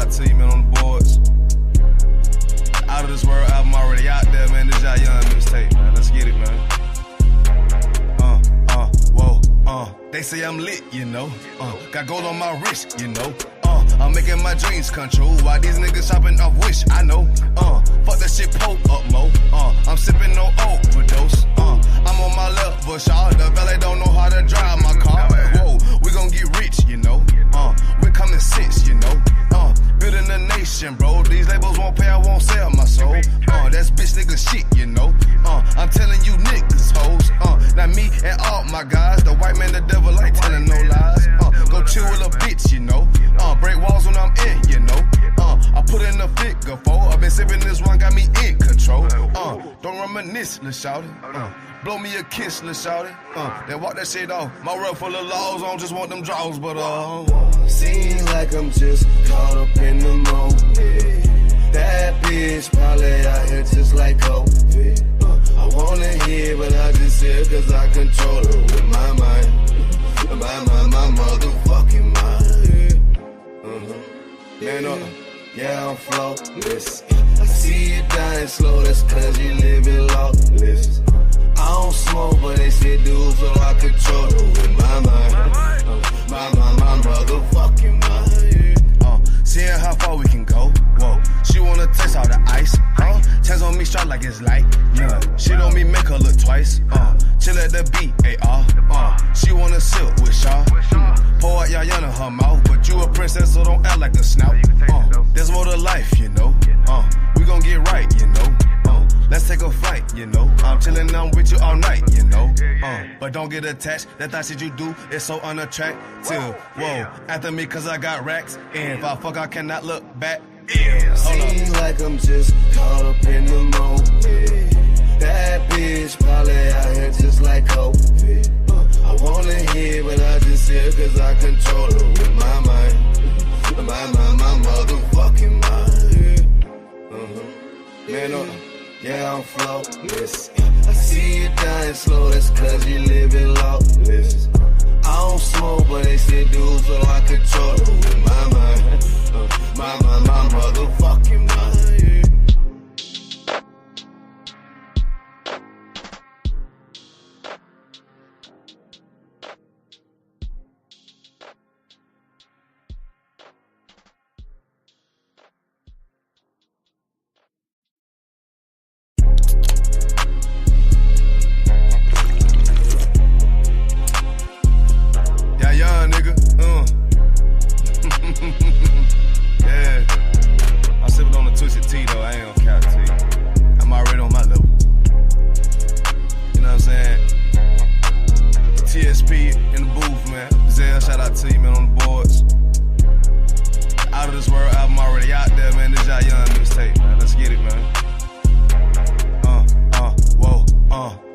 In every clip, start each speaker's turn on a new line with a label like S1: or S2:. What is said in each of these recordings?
S1: out to you, man, on the boards. Out of This World album already out there, man. This y'all young mixtape, man. Let's get it, man. They say I'm lit, you know. Got gold on my wrist, you know. I'm making my dreams come true. While these niggas shopping off Wish, I know. Fuck that shit, poke up, mo. I'm sipping no overdose. I'm on my level, y'all. The valet don't know how to drive my car. Whoa, we gon' get rich, you know. We're coming six, you know. Building a nation, bro. These labels won't pay, I won't sell my soul. That's bitch nigga shit, you know. I'm telling you niggas, hoes. Not me and all my guys. The white man, the devil, ain't telling no lies. Go chill with a bitch, you know. Break walls when I'm in, you know. I put in a figure, four. I've been sipping this one, got me in control. Don't reminisce, lil' shawty. Blow me a kiss, lil' shawty. Then walk that shit off. My rep full of laws, I don't just want them draws, but
S2: seems like I'm just caught up in the moment. That bitch probably out here just like COVID. I wanna hear, but I just hear cause I control her with my mind. My motherfucking mind. Man up, yeah, I'm flawless. I see you dying slow, that's cause you living lawless. I don't smoke, but they say do, so I control her with my mind. My motherfucking mind.
S1: Seeing how far we can go. Whoa, she wanna taste all the ice, huh? Hands on me straight like it's light. Yeah, shit on me make her look twice. Chill at the B.A.R. She wanna sit with Shar. Pour out y'all in her mouth, but you a princess, so don't act like a snout. There's more to life, you know. We gon' get right, you know. Let's take a flight, you know. I'm chillin', I'm with you all night, you know. But don't get attached. That thought shit you do is so unattractive. Whoa, after me cause I got racks. And if I fuck, I cannot look back.
S2: Seems like I'm just caught up in the moment. That bitch probably out here just like COVID. I wanna hear, but I just hear cause I control her with my mind. My motherfucking mind. Man up, yeah, I'm flawless. I see you dying slow, that's cause you living lawless. I don't smoke, but they still do, so I control her with my mind. My motherfucking mind.
S1: Yeah, young nigga. Yeah. I'm sipping on the Twisted Tea though, I ain't gonna count to you. I'm already on my level. You know what I'm saying? TSP in the booth, man. Zell, shout out to you, man, on the boards. Out of This World album already out there, man. This y'all young mixtape, man. Let's get it, man.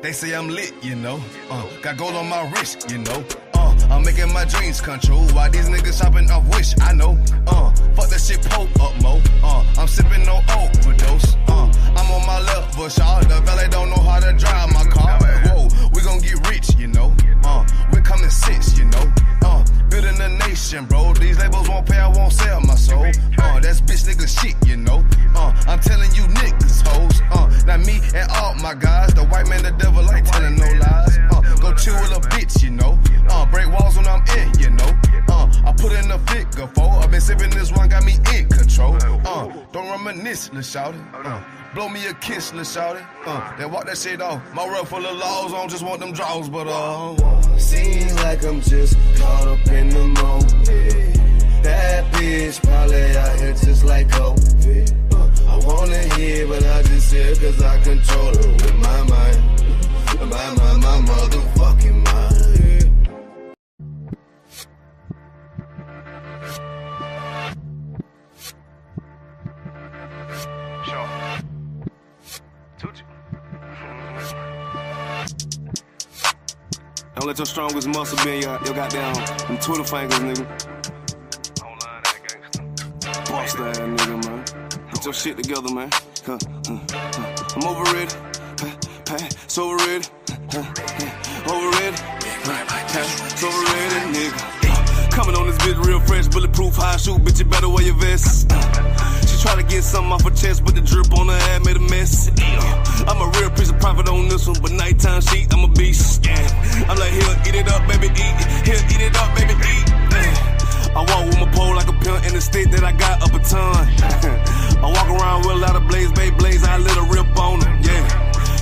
S1: They say I'm lit, you know. Got gold on my wrist, you know. I'm making my dreams come true. While these niggas shopping off Wish, I know. Fuck that shit, poke up, mo. I'm sipping no overdose. I'm on my level, y'all. The valet don't know how to drive my car. Whoa, we gon' get rich, you know. We're coming six, you know. Building a nation, bro. These labels won't pay, I won't sell my soul. That's bitch nigga shit, you know. I'm telling you niggas, hoes. Not me and all my guys. The white man, the devil, ain't telling no lies. Go chill with a bitch, you know. Break walls when I'm in, you know. I put in a figure, four. I've been sipping this one, got me in control. Don't reminisce, lil' shawty. Blow me a kiss, lil' shawty. Then walk that shit off. My rep full of laws, I don't just want them draws, but
S2: seems like I'm just caught up in the moment. That bitch probably out here just like COVID. I wanna hear, but I just hear cause I control her with my mind. My motherfucking mind.
S1: Sure. Toot. Don't let your strongest muscle be in your goddamn them Twitter fingers, nigga. Online that gangster. Boss that nigga, man. Get your shit together, man. I'm overrated. So overrated. Overrated. So overrated, nigga. Coming on this bitch real fresh, bulletproof, high shoe, bitch, you better wear your vest. She try to get something off her chest, but the drip on her head made a mess. I'm a real piece of profit on this one, but nighttime sheet, I'm a beast. I'm like, here, eat it up, baby, eat. Here, eat it up, baby, eat. I walk with my pole like a pimp in the state that I got up a ton. I walk around with a lot of blaze, babe, blaze, I lit a rip on them, yeah.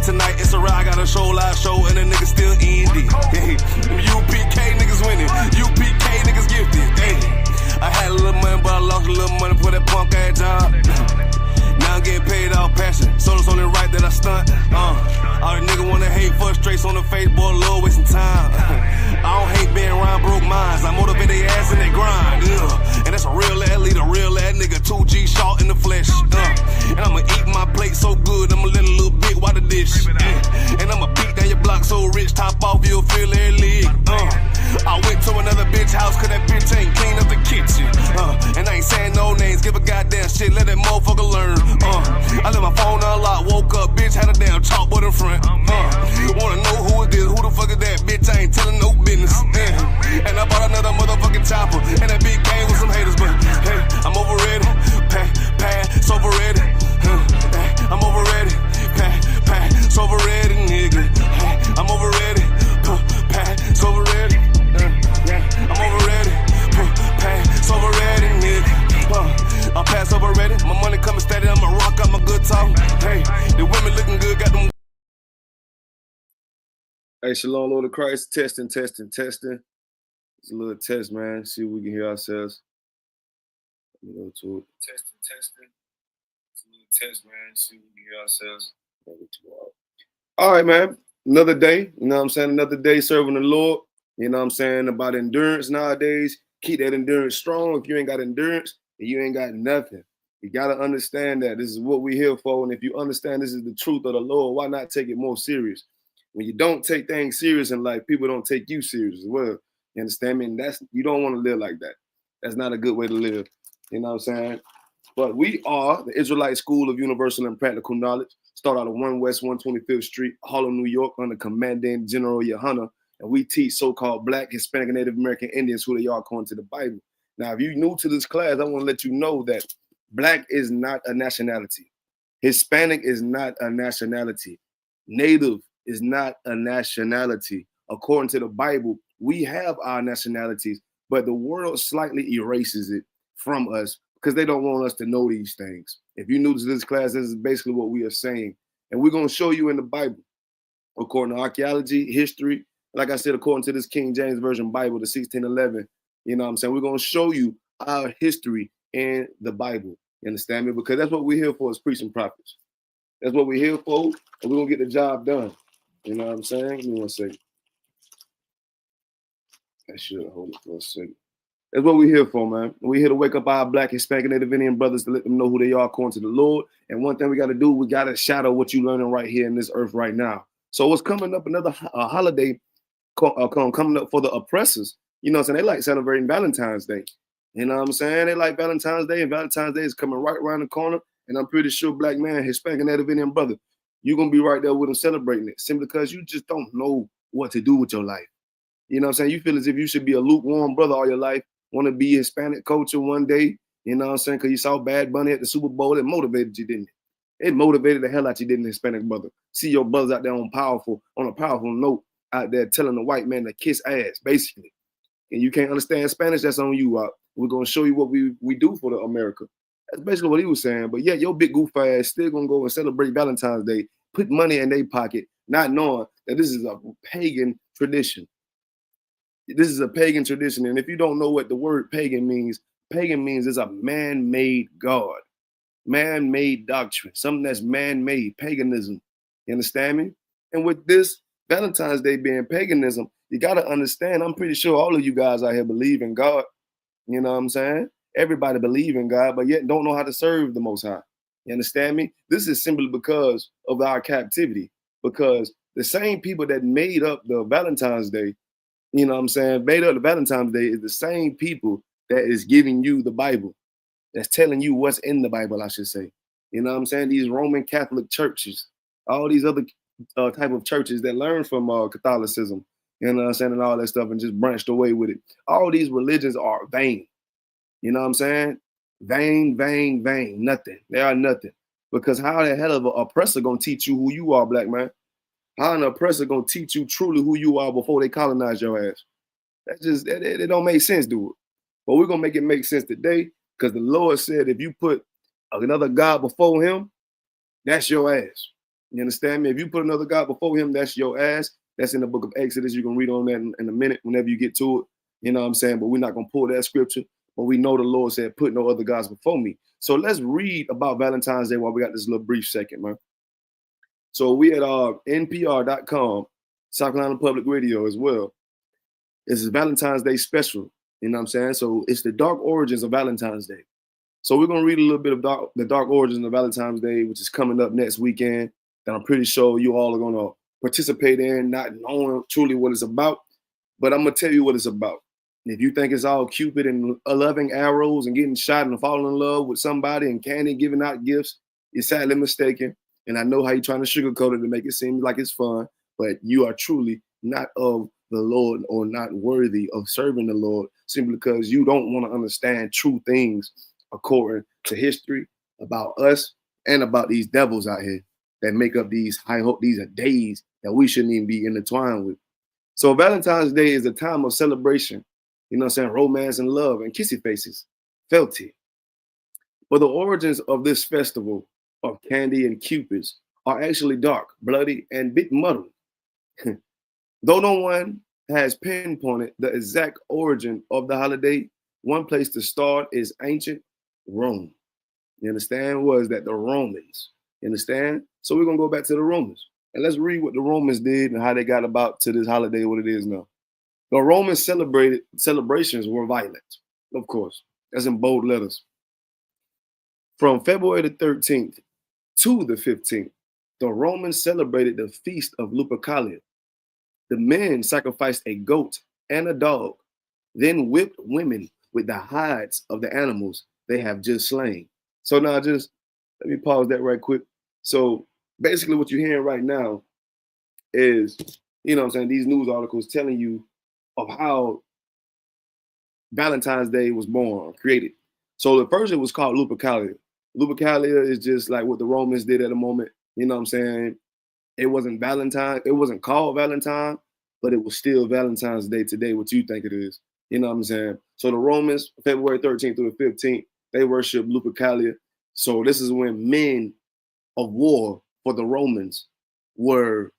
S1: Tonight it's a ride, I got a show, live show, and the nigga still indie. Hey, them UPK niggas winning, UPK niggas gifted. Hey, I had a little money, but I lost a little money for that punk ass job. Now I'm getting paid off passion, so it's only right that I stunt. All the niggas wanna hate, frustrates on the face, boy, a little wasting time. I don't hate being around broke minds, I motivate their ass and they grind. And that's a real ass leader, real ass nigga, 2G short in the flesh. And I'ma eat my plate so good, I'ma let a little bit water dish. And I'ma beat down your block so rich, top off, you'll feel every leg. I went to another bitch house, cause that bitch ain't clean up the kitchen. And I ain't saying no names, give a goddamn shit, let that motherfucker learn. I left my phone unlocked, woke up, bitch, had a damn chalkboard in front. Wanna know who is this, who the fuck is that, bitch, I ain't telling no business. And I bought another motherfucking chopper, and that bitch came with some haters, but hey, I'm overrated, pass overrated. I'm overrated, pass overrated, nigga. I'm overrated, pass overrated. I'm overrated, pass overrated, nigga. I'm pass overrated, my money coming steady, I'ma rock out my good talk. Hey, the women looking good, got them.
S2: Hey, Shalom, Lord of Christ, testing. It's a little test, man. See if we can hear ourselves. Let me go to it. Testing. It's a little test, man. See if we can hear ourselves. All right, man. Another day, you know what I'm saying? Another day serving the Lord. You know what I'm saying? About endurance nowadays. Keep that endurance strong. If you ain't got endurance, you ain't got nothing. You got to understand that this is what we're here for. And if you understand this is the truth of the Lord, why not take it more serious? When you don't take things serious in life, people don't take you serious as well. You understand me? And you don't want to live like that. That's not a good way to live. You know what I'm saying? But we are the Israelite School of Universal and Practical Knowledge. Start out of 1 West 125th Street, Harlem, New York, under Commandant General Yohana. And we teach so-called Black, Hispanic, and Native American Indians who they are according to the Bible. Now, if you're new to this class, I want to let you know that Black is not a nationality. Hispanic is not a nationality. Native is not a nationality. According to the Bible, we have our nationalities, but the world slightly erases it from us because they don't want us to know these things. If you're new to this class, this is basically what we are saying. And we're going to show you in the Bible, according to archaeology, history, like I said, according to this King James Version Bible, the 1611, you know what I'm saying? We're going to show you our history in the Bible. You understand me? Because that's what we're here for, is preaching prophets. That's what we're here for, and we're going to get the job done. You know what I'm saying? Give me 1 second. I should hold it for a second. That's what we're here for, man. We're here to wake up our Black, Hispanic, Native Indian brothers to let them know who they are according to the Lord. And one thing we got to do, we got to shadow what you're learning right here in this earth right now. So what's coming up, another holiday coming up for the oppressors. You know what I'm saying? They like celebrating Valentine's Day. You know what I'm saying? They like Valentine's Day, and Valentine's Day is coming right around the corner. And I'm pretty sure, Black man, Hispanic, Native Indian brother, you're going to be right there with them celebrating it, simply because you just don't know what to do with your life. You know what I'm saying? You feel as if you should be a lukewarm brother all your life, want to be Hispanic culture one day, you know what I'm saying? Because you saw Bad Bunny at the Super Bowl, it motivated you, didn't it? It motivated the hell out you, didn't it, Hispanic brother? See your brothers out there on a powerful note out there telling the white man to kiss ass, basically. And you can't understand Spanish, that's on you. We're going to show you what we do for the America. That's basically what he was saying. But yeah, your big goof ass still going to go and celebrate Valentine's Day, put money in their pocket, not knowing that this is a pagan tradition. This is a pagan tradition. And if you don't know what the word pagan means it's a man-made God, man-made doctrine, something that's man-made, paganism. You understand me? And with this Valentine's Day being paganism, you got to understand, I'm pretty sure all of you guys out here believe in God. You know what I'm saying? Everybody believe in God, but yet don't know how to serve the Most High. You understand me? This is simply because of our captivity, because the same people that made up the Valentine's Day, you know what I'm saying, made up the Valentine's Day is the same people that is giving you the Bible, that's telling you what's in the Bible, I should say. You know what I'm saying? These Roman Catholic churches, all these other type of churches that learn from Catholicism,
S3: You know what I'm saying? And all that stuff, and just branched away with it. All these religions are vain. You know what I'm saying? Vain, vain, vain. Nothing. They are nothing. Because how the hell of an oppressor gonna teach you who you are, black man? How an oppressor gonna teach you truly who you are before they colonize your ass? That's just it don't make sense, dude. But we're gonna make it make sense today, because the Lord said if you put another God before him, that's your ass. You understand me? If you put another God before him, that's your ass. That's in the book of Exodus. You can read on that in a minute whenever you get to it. You know what I'm saying? But we're not gonna pull that scripture. But we know the Lord said, put no other gods before me. So let's read about Valentine's Day while we got this little brief second, man. So we at NPR.com, South Carolina Public Radio as well. This is Valentine's Day special. You know what I'm saying? So it's the dark origins of Valentine's Day. So we're going to read a little bit of the dark origins of Valentine's Day, which is coming up next weekend, that I'm pretty sure you all are going to participate in, not knowing truly what it's about. But I'm going to tell you what it's about. If you think it's all Cupid and loving arrows and getting shot and falling in love with somebody and candy giving out gifts, you're sadly mistaken. And I know how you're trying to sugarcoat it to make it seem like it's fun, but you are truly not of the Lord or not worthy of serving the Lord simply because you don't want to understand true things according to history about us and about these devils out here that make up these these are days that we shouldn't even be intertwined with. So Valentine's Day is a time of celebration, you know what I'm saying, romance and love and kissy faces, felty. But the origins of this festival of candy and cupids are actually dark, bloody, and bit muddled. Though no one has pinpointed the exact origin of the holiday, one place to start is ancient Rome. You understand? Was that the Romans? You understand? So we're gonna go back to the Romans and let's read what the Romans did and how they got about to this holiday, what it is now. The Romans celebrations were violent, of course. That's in bold letters. From February the 13th to the 15th, the Romans celebrated the feast of Lupercalia. The men sacrificed a goat and a dog, then whipped women with the hides of the animals they have just slain. So now just let me pause that right quick. So basically what you're hearing right now is, you know what I'm saying, these news articles telling you of how Valentine's Day was born or created. So the first it was called Lupercalia. Lupercalia is just like what the Romans did at the moment. You know what I'm saying? It wasn't Valentine. It wasn't called Valentine, but it was still Valentine's Day today, what you think it is. You know what I'm saying? So the Romans, February 13th through the 15th, they worship Lupercalia. So this is when men of war for the Romans were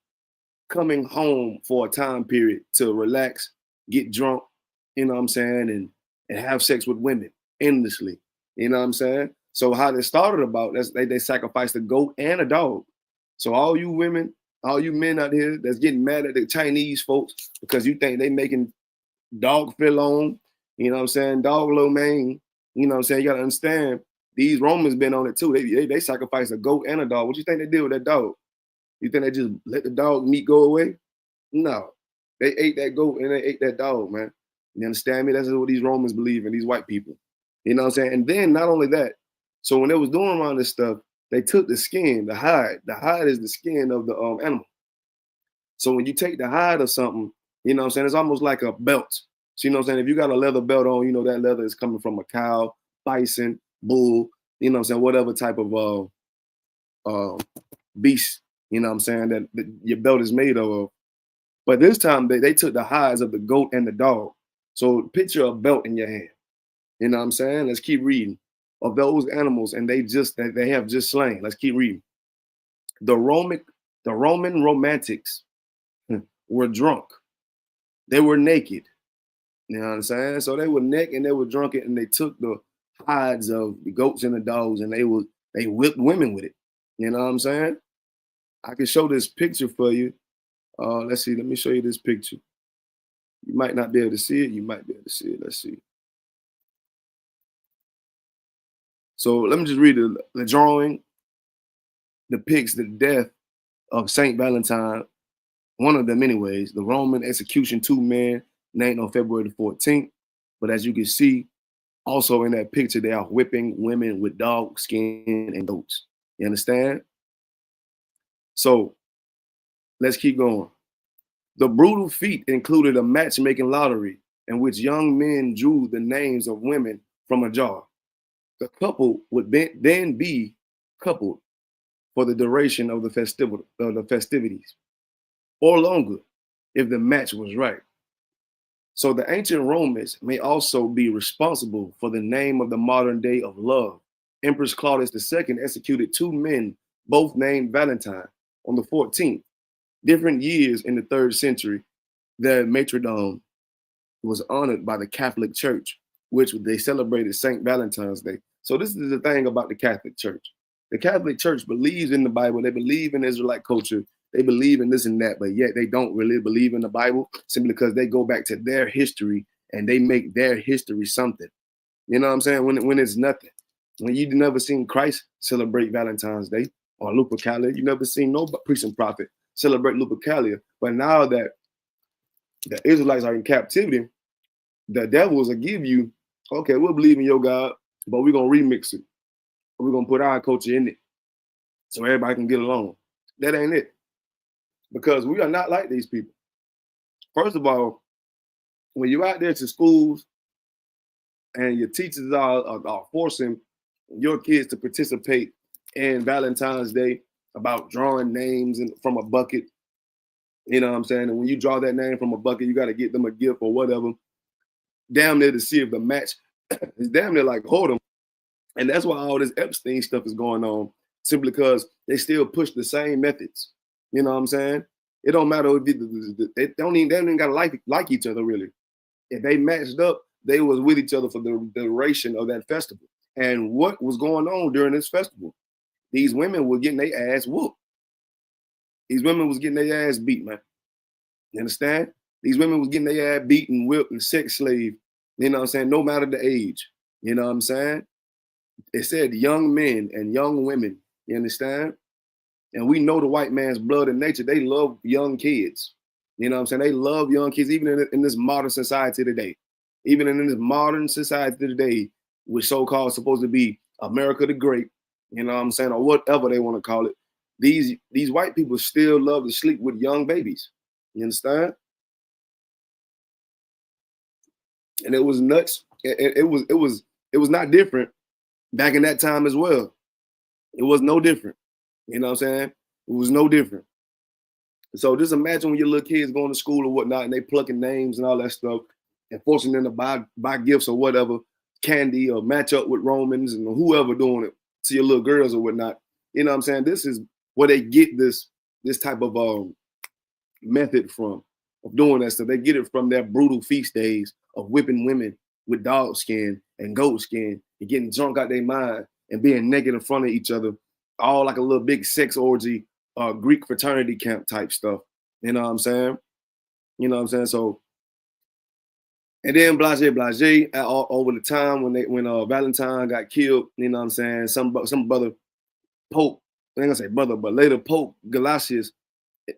S3: coming home for a time period to relax, get drunk, you know what I'm saying, and have sex with women endlessly. You know what I'm saying? So how they started about, they sacrificed a goat and a dog. So all you women, all you men out here that's getting mad at the Chinese folks because you think they making dog filon, you know what I'm saying, dog lo mein, you know what I'm saying, you gotta understand, these Romans been on it too. They sacrificed a goat and a dog. What you think they did with that dog? You think they just let the dog meat go away? No. They ate that goat and they ate that dog, man. You understand me? That's what these Romans believe in, these white people. You know what I'm saying? And then not only that, so when they was doing around this stuff, they took the skin, the hide. The hide is the skin of the animal. So when you take the hide of something, you know what I'm saying, it's almost like a belt. So you know what I'm saying? If you got a leather belt on, you know that leather is coming from a cow, bison, bull, you know what I'm saying, whatever type of beast, you know what I'm saying, that your belt is made of. But this time they took the hides of the goat and the dog. So picture a belt in your hand. You know what I'm saying? Let's keep reading. Of those animals, and they have just slain. Let's keep reading. The Roman romantics were drunk. They were naked. You know what I'm saying? So they were naked and they were drunk, and they took the hides of the goats and the dogs, and they whipped women with it. You know what I'm saying? I can show this picture for you. Let's see. Let me show you this picture. You might not be able to see it. You might be able to see it. Let's see. So let me just read the drawing. Depicts the death of Saint Valentine, one of them anyways, the Roman execution, 2 men named on February the 14th. But as you can see, also in that picture, they are whipping women with dog skin and goats. You understand? So let's keep going. The brutal feat included a matchmaking lottery in which young men drew the names of women from a jar. The couple would then be coupled for the duration of the festivities, or longer if the match was right. So the ancient Romans may also be responsible for the name of the modern day of love. Empress Claudius II executed two men, both named Valentine, on the 14th. Different years in the 3rd century, their matrodom was honored by the Catholic Church, which they celebrated St. Valentine's Day. So this is the thing about the Catholic Church. The Catholic Church believes in the Bible. They believe in Israelite culture. They believe in this and that, but yet they don't really believe in the Bible simply because they go back to their history and they make their history something. You know what I'm saying? When it's nothing. When you never seen Christ celebrate Valentine's Day or Lupercalia, you never seen no priest and prophet celebrate Lupercalia. But now that the Israelites are in captivity, the devils will give you, okay, we'll believe in your God, but we're going to remix it. We're going to put our culture in it so everybody can get along. That ain't it. Because we are not like these people. First of all, when you're out there to schools and your teachers are forcing your kids to participate in Valentine's Day about drawing names from a bucket, you know what I'm saying? And when you draw that name from a bucket, you got to get them a gift or whatever. Damn near to see if the match is damn near like hold them. And that's why all this Epstein stuff is going on, simply because they still push the same methods. You know what I'm saying? It don't matter if they don't even gotta like each other really. If they matched up, they was with each other for the duration of that festival. And what was going on during this festival? These women were getting their ass whooped. These women was getting their ass beat, man. You understand? These women was getting their ass beat and whipped and sex slave. You know what I'm saying? No matter the age. You know what I'm saying? It said young men and young women. You understand? And we know the white man's blood and nature. They love young kids. You know what I'm saying? They love young kids, even in this modern society today. Even in this modern society today, which so-called supposed to be America the Great, you know what I'm saying, or whatever they want to call it. These white people still love to sleep with young babies. You understand? And it was nuts. It was not different back in that time as well. It was no different. You know what I'm saying? It was no different. So just imagine when your little kids going to school or whatnot and they plucking names and all that stuff and forcing them to buy gifts or whatever, candy or match up with Romans and whoever doing it to your little girls or whatnot. You know what I'm saying? This is where they get this type of method from, of doing that stuff. They get it from their brutal feast days of whipping women with dog skin and goat skin and getting drunk out their mind and being naked in front of each other, all like a little big sex orgy, Greek fraternity camp type stuff. You know what I'm saying? You know what I'm saying? So, and then blase over the time when Valentine got killed, you know what I'm saying? Some brother Pope, I ain't gonna say brother, but later Pope Gelasius,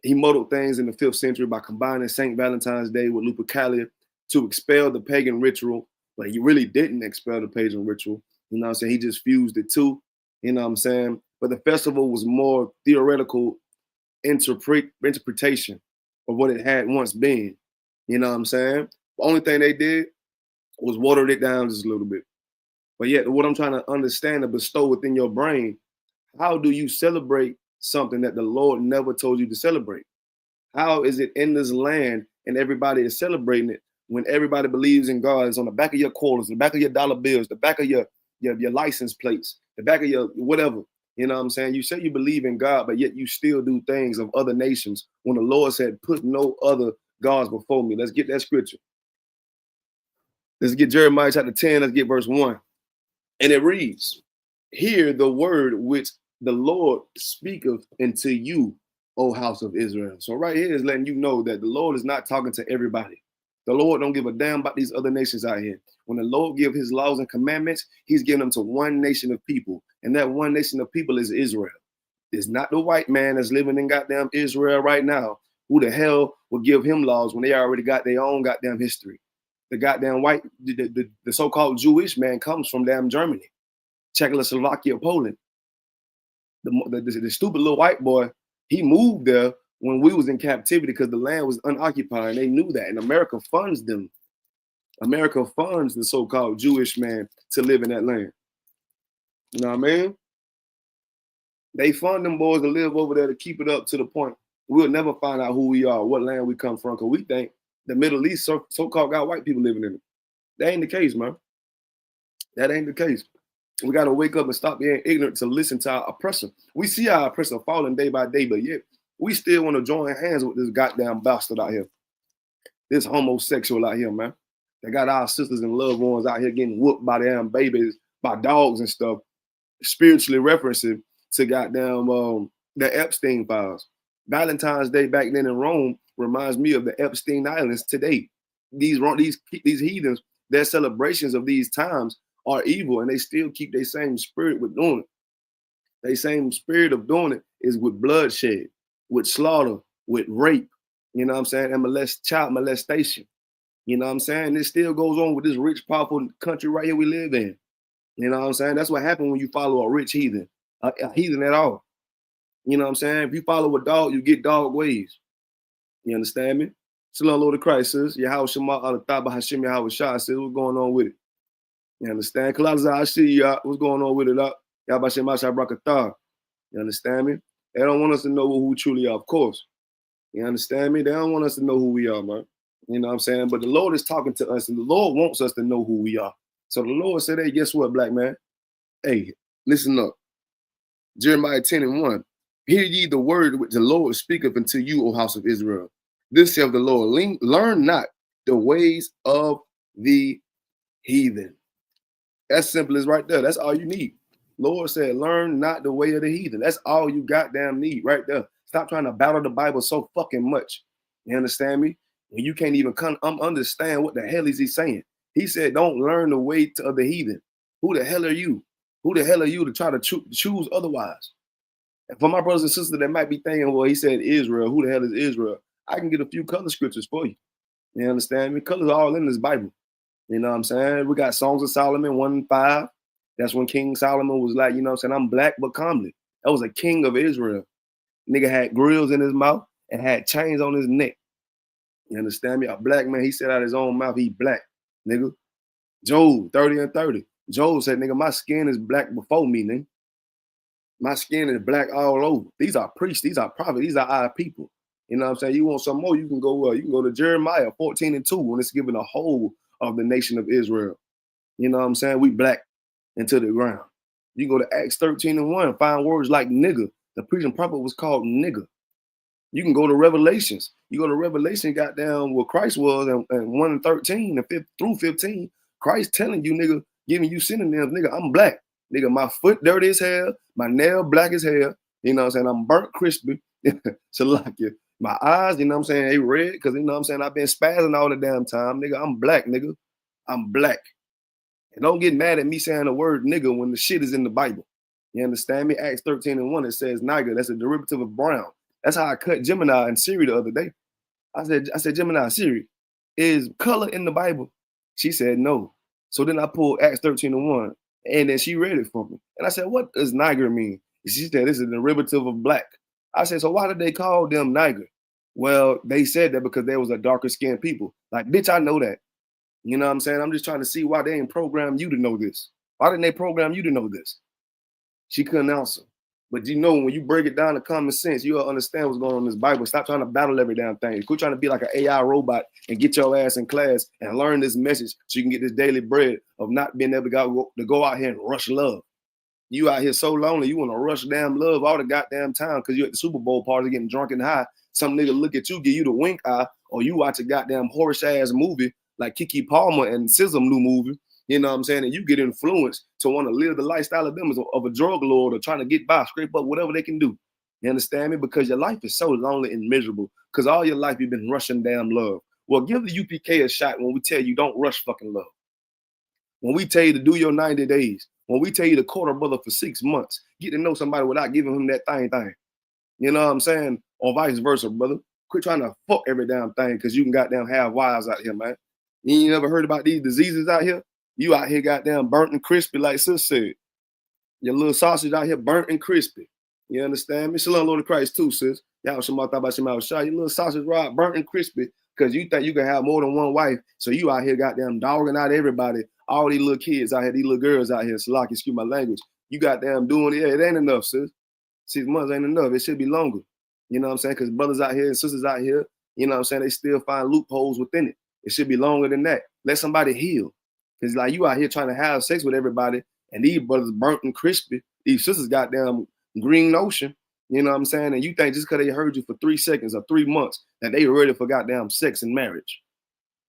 S3: he modeled things in the 5th century by combining St. Valentine's Day with Lupercalia to expel the pagan ritual, but he really didn't expel the pagan ritual. You know what I'm saying? He just fused the two. You know what I'm saying? But the festival was more theoretical interpretation of what it had once been. You know what I'm saying? The only thing they did was watered it down just a little bit. But yet, what I'm trying to understand and bestow within your brain, how do you celebrate something that the Lord never told you to celebrate? How is it in this land and everybody is celebrating it when everybody believes in God? It's on the back of your quarters, the back of your dollar bills, the back of your license plates, the back of your whatever. You know what I'm saying? You say you believe in God, but yet you still do things of other nations when the Lord said, put no other gods before me. Let's get that scripture. Let's get Jeremiah chapter 10. Let's get verse 1. And it reads, hear the word which the Lord speaketh unto you, O house of Israel. So right here is letting you know that the Lord is not talking to everybody. The Lord don't give a damn about these other nations out here. When the Lord give his laws and commandments, he's giving them to one nation of people. And that one nation of people is Israel. It's not the white man that's living in goddamn Israel right now. Who the hell would give him laws when they already got their own goddamn history? The goddamn white, the so-called Jewish man comes from damn Germany, Czechoslovakia, Poland. The stupid little white boy, he moved there when we was in captivity because the land was unoccupied. And they knew that. And America funds them. America funds the so-called Jewish man to live in that land. You know what I mean? They fund them boys to live over there to keep it up to the point we'll never find out who we are, what land we come from, because we think the Middle East so-called got white people living in it. That ain't the case, man. That ain't the case. We got to wake up and stop being ignorant to listen to our oppressor. We see our oppressor falling day by day, but yet we still want to join hands with this goddamn bastard out here. This homosexual out here, man. They got our sisters and loved ones out here getting whooped by damn babies, by dogs and stuff, spiritually referencing to goddamn the Epstein files. Valentines Day back then in Rome reminds me of the Epstein Islands today. These heathens, their celebrations of these times are evil, and they still keep their same spirit with doing it. Their same spirit of doing it is with bloodshed, with slaughter, with rape, you know what I'm saying, and child molestation. You know what I'm saying? It still goes on with this rich, powerful country right here we live in. You know what I'm saying? That's what happens when you follow a rich heathen, a heathen at all. You know what I'm saying? If you follow a dog, you get dog ways. You understand me? Shalom, Lord of Christ, sis. Yahweh Shema, Al-Taba, Hashem, Yahweh Shah, sis. What's going on with it? You understand? Kalazah, I see you. What's going on with it? Yahweh Shema, Shabrakatah. You understand me? They don't want us to know who we truly are, of course. You understand me? They don't want us to know who we are, man. You know what I'm saying? But the Lord is talking to us, and the Lord wants us to know who we are. So the Lord said, hey, guess what, black man? Hey, listen up. Jeremiah 10:1. Hear ye the word which the Lord speaketh unto you, O house of Israel. This saith the Lord, learn not the ways of the heathen. As simple as right there. That's all you need. Lord said, learn not the way of the heathen. That's all you goddamn need right there. Stop trying to battle the Bible so fucking much. You understand me? And you can't even understand what the hell is he saying. He said, don't learn the way of the heathen. Who the hell are you? Who the hell are you to try to choose otherwise? And for my brothers and sisters that might be thinking, well, he said Israel. Who the hell is Israel? I can get a few color scriptures for you. You understand me? Colors are all in this Bible. You know what I'm saying? We got Songs of Solomon 1:5. That's when King Solomon was like, you know what I'm saying? I'm black but comely. That was a king of Israel. Nigga had grills in his mouth and had chains on his neck. You understand me? A black man, he said out his own mouth, he black, nigga. Job 30:30. Job said, nigga, my skin is black before me, nigga. My skin is black all over. These are priests. These are prophets. These are our people. You know what I'm saying? You want some more, you can go to Jeremiah 14:2 when it's given a whole of the nation of Israel. You know what I'm saying? We black into the ground. You go to Acts 13:1, find words like nigga. The preaching prophet was called nigga. You can go to Revelations. You go to Revelation, got down what Christ was, and 1:13 and through 15. Christ telling you, nigga, giving you synonyms, nigga, I'm black. Nigga, my foot dirty as hell, my nail black as hell. You know what I'm saying? I'm burnt crispy. So like you. My eyes, you know what I'm saying, they red, because you know what I'm saying, I've been spazzing all the damn time. Nigga, I'm black, nigga. I'm black. And don't get mad at me saying the word nigga when the shit is in the Bible. You understand me? Acts 13:1, it says nigga. That's a derivative of brown. That's how I cut Gemini and Siri the other day. I said, Gemini, Siri, is color in the Bible? She said no. So then I pulled Acts 13:1, and then she read it for me. And I said, what does Niger mean? She said, this is a derivative of black. I said, so why did they call them Niger? Well, they said that because there was a darker skinned people. Like, bitch, I know that. You know what I'm saying? I'm just trying to see why they ain't programmed you to know this. Why didn't they program you to know this? She couldn't answer. But you know, when you break it down to common sense, you'll understand what's going on in this Bible. Stop trying to battle every damn thing. Quit trying to be like an AI robot and get your ass in class and learn this message so you can get this daily bread of not being able to go out here and rush love. You out here so lonely, you want to rush damn love all the goddamn time because you at the Super Bowl party getting drunk and high. Some nigga look at you, give you the wink eye, or you watch a goddamn horse ass movie like Keke Palmer and SZA new movie. You know what I'm saying? And you get influenced to want to live the lifestyle of them of a drug lord or trying to get by, scrape up whatever they can do. You understand me? Because your life is so lonely and miserable. Because all your life you've been rushing damn love. Well, give the UPK a shot when we tell you don't rush fucking love. When we tell you to do your 90 days. When we tell you to court a brother for 6 months. Get to know somebody without giving him that thing. You know what I'm saying? Or vice versa, brother. Quit trying to fuck every damn thing because you can goddamn have wives out here, man. You ain't never heard about these diseases out here? You out here goddamn burnt and crispy, like sis said. Your little sausage out here burnt and crispy. You understand me? Shalom, Lord of Christ too, sis. Y'all somebody thought about somebody Shar, you little sausage rod, burnt and crispy, because you think you can have more than one wife. So you out here goddamn dogging out everybody, all these little kids out here, these little girls out here. Salaki, excuse my language. You goddamn doing it. It ain't enough, sis. 6 months ain't enough. It should be longer. You know what I'm saying? Because brothers out here and sisters out here, you know what I'm saying, they still find loopholes within it. It should be longer than that. Let somebody heal. Because like you out here trying to have sex with everybody, and these brothers burnt and crispy. These sisters goddamn green ocean. You know what I'm saying? And you think just because they heard you for 3 seconds or 3 months that they ready for goddamn sex and marriage.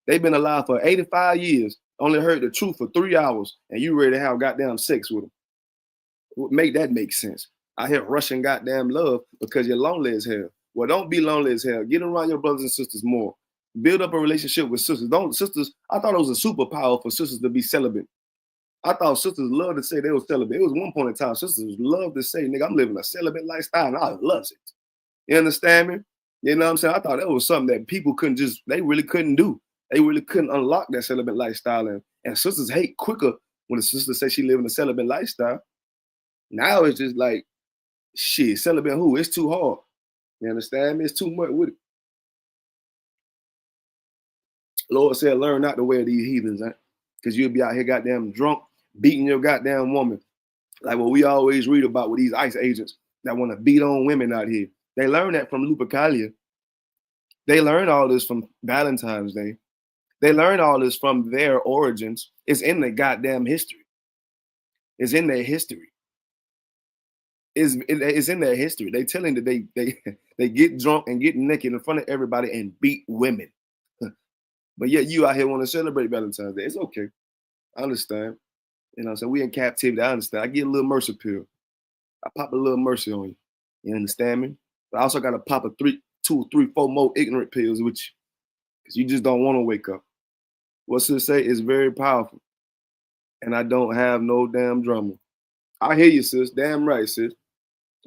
S3: They've been alive for 85 years, only heard the truth for 3 hours, and you ready to have goddamn sex with them. Make that make sense. I hear rushing goddamn love because you're lonely as hell. Well, don't be lonely as hell. Get around your brothers and sisters more. Build up a relationship with sisters. I thought it was a superpower for sisters to be celibate. I thought sisters loved to say they were celibate. It was one point in time, sisters loved to say, nigga, I'm living a celibate lifestyle, and I loves it. You understand me? You know what I'm saying? I thought that was something that people they really couldn't do. They really couldn't unlock that celibate lifestyle. And sisters hate quicker when a sister says she living a celibate lifestyle. Now it's just like, shit, celibate who? It's too hard. You understand me? It's too much with it. Lord said, learn not the way of these heathens, because you'll be out here goddamn drunk, beating your goddamn woman. Like what we always read about with these ICE agents that want to beat on women out here. They learned that from Lupercalia. They learned all this from Valentine's Day. They learned all this from their origins. It's in the goddamn history. It's in their history. It's in their history. They telling that they get drunk and get naked in front of everybody and beat women. But yet you out here want to celebrate Valentine's Day. It's okay. I understand. You know what I'm saying? We in captivity. I understand. I get a little mercy pill. I pop a little mercy on you. You understand me? But I also got to pop 2, 3, 4 more ignorant pills with you. Because you just don't want to wake up. What sis say is very powerful. And I don't have no damn drama. I hear you, sis. Damn right, sis.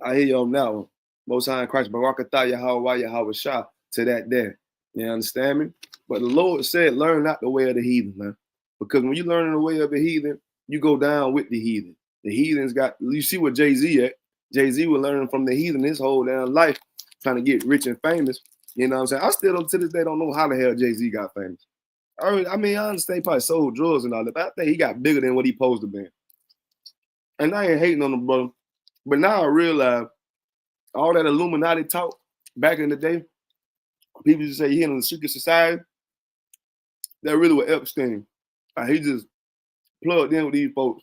S3: I hear you on that one. Most High in Christ, Barakatah Ofc Shar to that day. You understand me? But the Lord said, learn not the way of the heathen, man. Because when you learn the way of the heathen, you go down with the heathen. The heathens you see what Jay-Z at. Jay-Z was learning from the heathen his whole damn life, trying to get rich and famous. You know what I'm saying? I still to this day don't know how the hell Jay-Z got famous. I mean, I understand he probably sold drugs and all that, but I think he got bigger than what he supposed to be. And I ain't hating on him, brother. But now I realize all that Illuminati talk back in the day, people just say he in the secret society, that really was Epstein. He just plugged in with these folks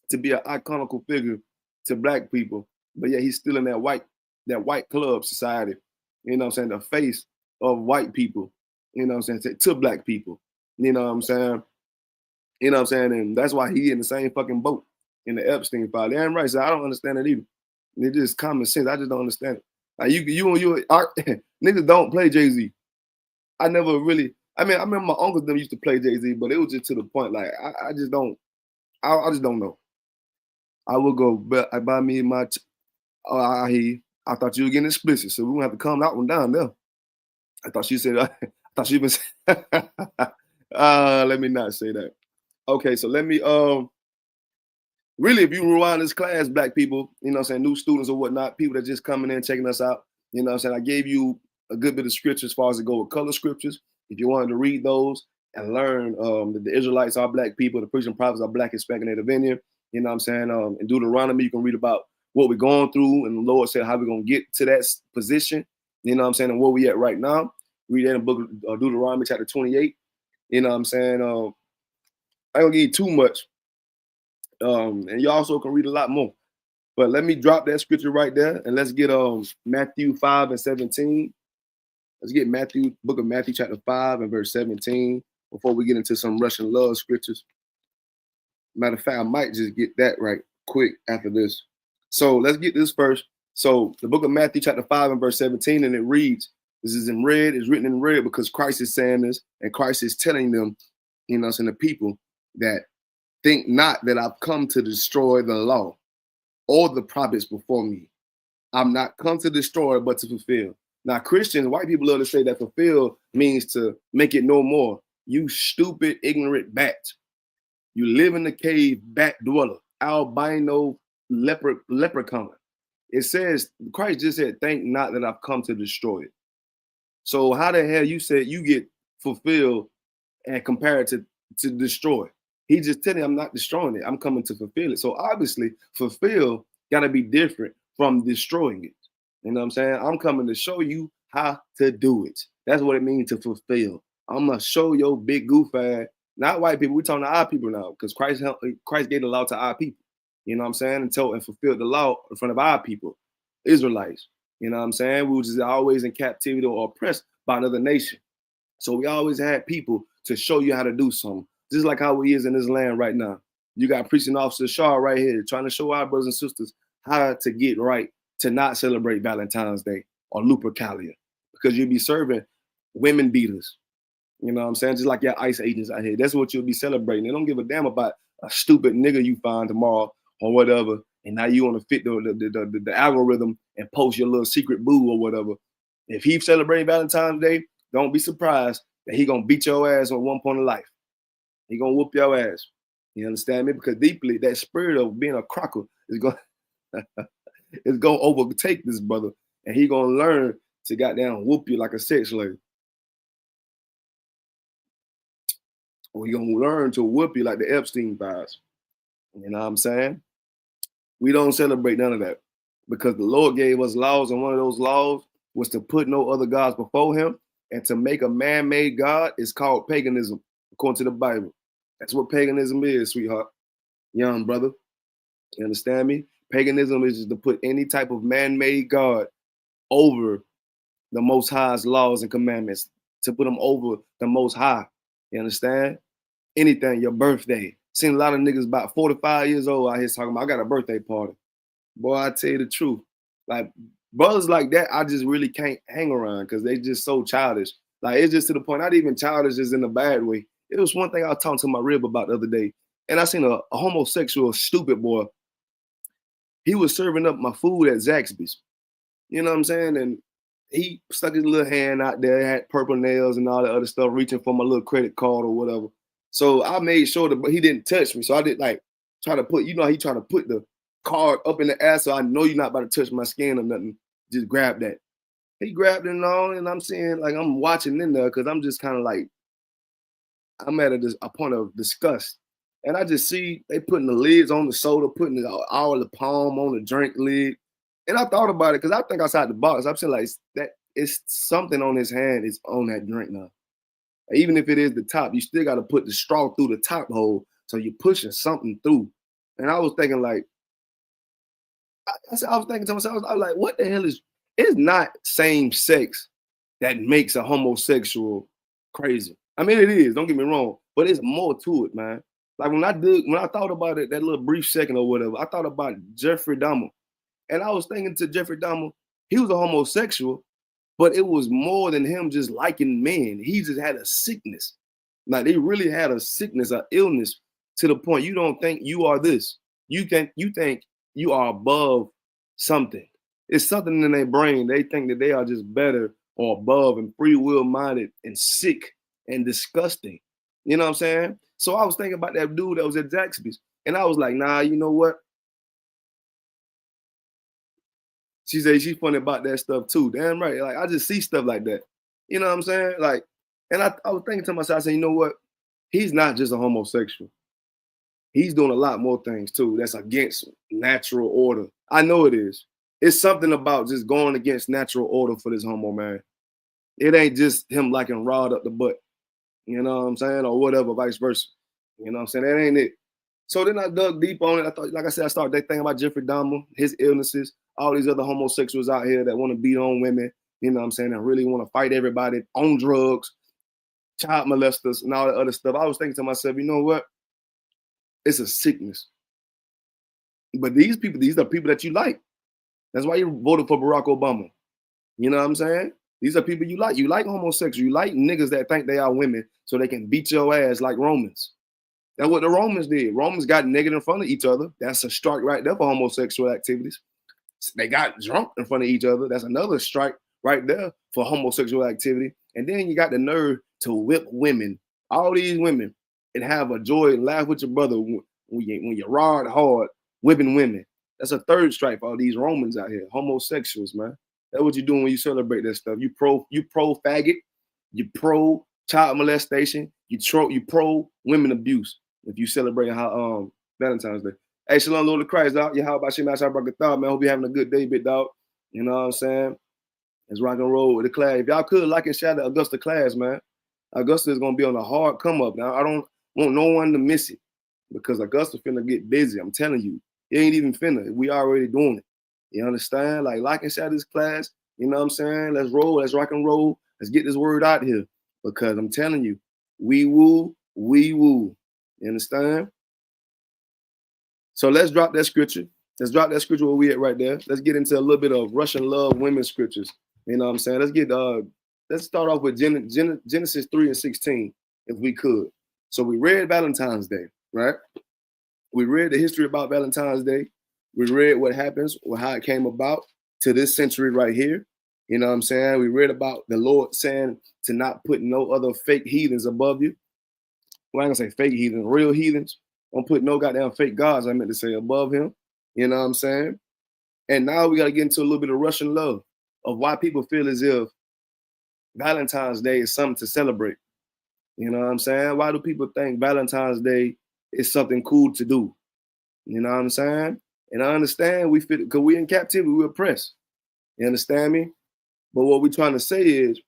S3: to be an iconical figure to black people, but yeah, he's still in that white club society. You know what I'm saying? The face of white people. You know what I'm saying? To black people. You know what I'm saying? You know what I'm saying? And that's why he in the same fucking boat in the Epstein file. They ain't right. So I don't understand it either. It's just common sense. I just don't understand it. Like niggas don't play Jay-Z. I never really. I mean, I remember my uncles them used to play Jay-Z, but it was just to the point. Like I just don't. I just don't know. I will go, but I buy me my. I thought you were getting explicit, so we gonna have to calm that one down there. I thought she said. I thought she was. Let me not say that. Okay, so let me. Really, if you rewind this class, black people, you know what I'm saying, new students or whatnot, people that just coming in, checking us out, you know what I'm saying, I gave you a good bit of scriptures as far as to go with color scriptures. If you wanted to read those and learn that the Israelites are black people, the preaching prophets are black, Hispanic, Native Indian, you know what I'm saying, in Deuteronomy, you can read about what we're going through, and the Lord said how we're going to get to that position, you know what I'm saying, and where we at right now. Read that in the book of Deuteronomy, chapter 28, you know what I'm saying. I don't give you too much. And you also can read a lot more. But let me drop that scripture right there, and let's get Matthew 5:17. Let's get book of Matthew, chapter 5 and verse 17, before we get into some Russian love scriptures. Matter of fact, I might just get that right quick after this. So let's get this first. So the book of Matthew, chapter 5 and verse 17, and it reads, this is in red, it's written in red because Christ is saying this, and Christ is telling them, you know, and the people that think not that I've come to destroy the law or the prophets before me. I'm not come to destroy, but to fulfill. Now, Christians, white people love to say that fulfill means to make it no more. You stupid, ignorant bat. You live in the cave, bat dweller, albino leprechaun. It says, Christ just said, think not that I've come to destroy it. So how the hell you said you get fulfilled and compared to destroy? He just telling you, I'm not destroying it. I'm coming to fulfill it. So obviously, fulfill got to be different from destroying it. You know what I'm saying? I'm coming to show you how to do it. That's what it means to fulfill. I'm going to show your big goof ass, not white people. We're talking to our people now because Christ gave the law to our people. You know what I'm saying? And fulfilled the law in front of our people, Israelites. You know what I'm saying? We were just always in captivity or oppressed by another nation. So we always had people to show you how to do something. Just like how we is in this land right now. You got preaching Ofc Shar right here trying to show our brothers and sisters how to get right to not celebrate Valentine's Day or Lupercalia because you'll be serving women beaters. You know what I'm saying? Just like your ICE agents out here. That's what you'll be celebrating. They don't give a damn about a stupid nigga you find tomorrow or whatever. And now you want to fit the algorithm and post your little secret boo or whatever. If he's celebrating Valentine's Day, don't be surprised that he gonna beat your ass at one point in life. He gonna whoop your ass. You understand me? Because deeply, that spirit of being a crocker is gonna overtake this brother, and he gonna learn to goddamn whoop you like a sex slave. Or he gonna learn to whoop you like the Epstein files. You know what I'm saying? We don't celebrate none of that because the Lord gave us laws, and one of those laws was to put no other gods before him, and to make a man-made God is called paganism, according to the Bible. That's what paganism is, sweetheart. Young brother. You understand me? Paganism is just to put any type of man-made God over the Most High's laws and commandments, to put them over the Most High. You understand? Anything, your birthday. Seen a lot of niggas about 45 years old out here talking about, I got a birthday party. Boy, I tell you the truth. Like, brothers like that, I just really can't hang around because they just so childish. Like, it's just to the point, not even childish is in a bad way. It was one thing I was talking to my rib about the other day, and I seen a homosexual stupid boy. He was serving up my food at Zaxby's. You know what I'm saying? And he stuck his little hand out there, had purple nails and all the other stuff, reaching for my little credit card or whatever. So I made sure that he didn't touch me. So I did like try to put, you know, he trying to put the card up in the air so I know you're not about to touch my skin or nothing. Just grab that. He grabbed it and all, and I'm seeing, like, I'm watching in there because I'm just kind of like, I'm at a point of disgust. And I just see they putting the lids on the soda, putting all the palm on the drink lid. And I thought about it because I think outside the box, I'm saying like that it's something on his hand is on that drink now. Even if it is the top, you still got to put the straw through the top hole. So you're pushing something through. And I was thinking like, I was thinking to myself, I was like, what the hell is, it's not same sex that makes a homosexual crazy. I mean, it is, don't get me wrong, but it's more to it, man. Like when I thought about it, that little brief second or whatever, I thought about Jeffrey Dahmer. And I was thinking to Jeffrey Dahmer, he was a homosexual, but it was more than him just liking men. He just had a sickness. Like they really had a sickness, an illness to the point you don't think you are this. You think you are above something. It's something in their brain. They think that they are just better or above and free will minded and sick and disgusting. You know what I'm saying? So I was thinking about that dude that was at Zaxby's, and I was like, nah, you know what? She said she's funny about that stuff too. Damn right. Like I just see stuff like that. You know what I'm saying? Like, and I was thinking to myself, I said, you know what? He's not just a homosexual. He's doing a lot more things too that's against natural order. I know it is. It's something about just going against natural order for this homo, man. It ain't just him liking Rod up the butt. You know what I'm saying? Or whatever, vice versa. You know what I'm saying? That ain't it. So then I dug deep on it. I thought, like I said, I started thinking about Jeffrey Dahmer, his illnesses, all these other homosexuals out here that want to beat on women, you know what I'm saying, and really want to fight everybody on drugs, child molesters, and all that other stuff. I was thinking to myself, you know what? It's a sickness. But these are people that you like. That's why you voted for Barack Obama. You know what I'm saying? These are people you like. You like homosexuals. You like niggas that think they are women so they can beat your ass like Romans. That's what the Romans did. Romans got naked in front of each other. That's a strike right there for homosexual activities. They got drunk in front of each other. That's another strike right there for homosexual activity. And then you got the nerve to whip women, all these women, and have a joy and laugh with your brother when you ride hard whipping women. That's a third strike for all these Romans out here, homosexuals, man. That's what you're doing when you celebrate that stuff. You pro faggot, you pro child molestation, you pro women abuse. If you celebrate how Valentine's Day. Hey, shalom, Lord of Christ, dog. Yeah, how about you, man? Man, hope you're having a good day, big dog. You know what I'm saying? Let's rock and roll with the class. If y'all could like and share the Augusta class, man. Augusta is gonna be on a hard come up. Now I don't want no one to miss it because Augusta finna get busy. I'm telling you, it ain't even finna. We already doing it. You understand? Like and share this class. You know what I'm saying? Let's roll. Let's rock and roll. Let's get this word out here because I'm telling you, we woo, we woo. You understand? So let's drop that scripture. Let's drop that scripture where we at right there. Let's get into a little bit of Russian love women scriptures. You know what I'm saying? Let's start off with Genesis 3:16, if we could. So we read Valentine's Day, right? We read the history about Valentine's Day. We read what happens or how it came about to this century right here. You know what I'm saying? We read about the Lord saying to not put no other fake heathens above you. Well, I ain't gonna say fake heathens, real heathens. Don't put no goddamn fake gods, I meant to say, above him. You know what I'm saying? And now we got to get into a little bit of Russian love of why people feel as if Valentine's Day is something to celebrate. You know what I'm saying? Why do people think Valentine's Day is something cool to do? You know what I'm saying? And I understand we feel because we in captivity, we're oppressed. You understand me? But what we're trying to say is,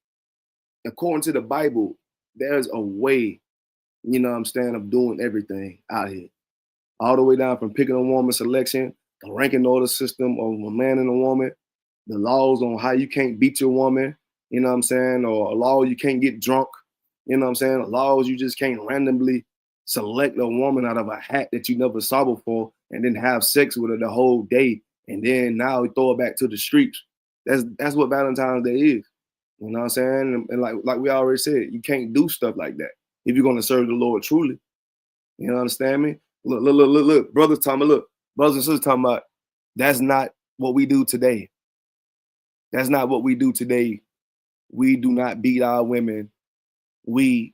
S3: according to the Bible, there's a way, you know what I'm saying, of doing everything out here. All the way down from picking a woman selection, the ranking order system of a man and a woman, the laws on how you can't beat your woman, you know what I'm saying, or a law you can't get drunk, you know what I'm saying, laws you just can't randomly select a woman out of a hat that you never saw before and then have sex with her the whole day and then now we throw it back to the streets. That's what Valentine's Day is. You know what I'm saying? And like we already said, you can't do stuff like that if you're going to serve the Lord truly. You understand me? Look, brothers and sisters talking about that's not what we do today. That's not what we do today. We do not beat our women. We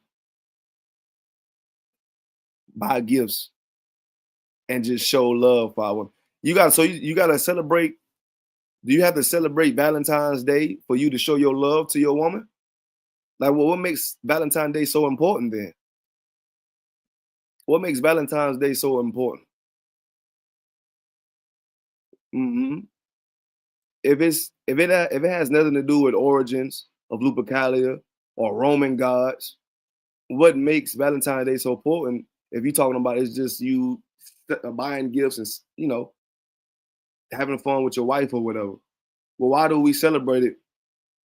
S3: buy gifts and just show love for our women. You gotta celebrate. Do you have to celebrate Valentine's Day for you to show your love to your woman? Like, well, what makes Valentine's Day so important then? What makes Valentine's Day so important? Mm-hmm. If it has nothing to do with origins of Lupercalia or Roman gods, what makes Valentine's Day so important? If you're talking about it's just you buying gifts and having fun with your wife or whatever. Well, why do we celebrate it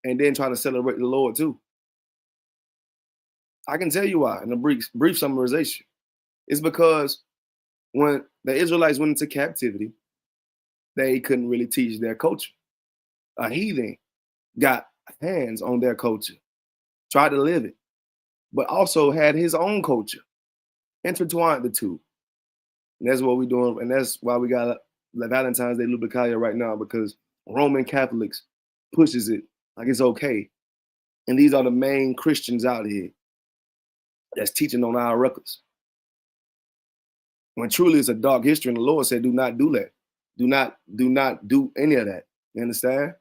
S3: and then try to celebrate the Lord too? I can tell you why in a brief summarization. It's because when the Israelites went into captivity, they couldn't really teach their culture. A heathen got hands on their culture, tried to live it, but also had his own culture, intertwined the two. And that's what we're doing. And that's why we got the Valentine's Day Lupercalia right now, because Roman Catholics pushes it like it's okay. And these are the main Christians out here that's teaching on our records. When truly it's a dark history, and the Lord said, do not do that. Do not do any of that. You understand?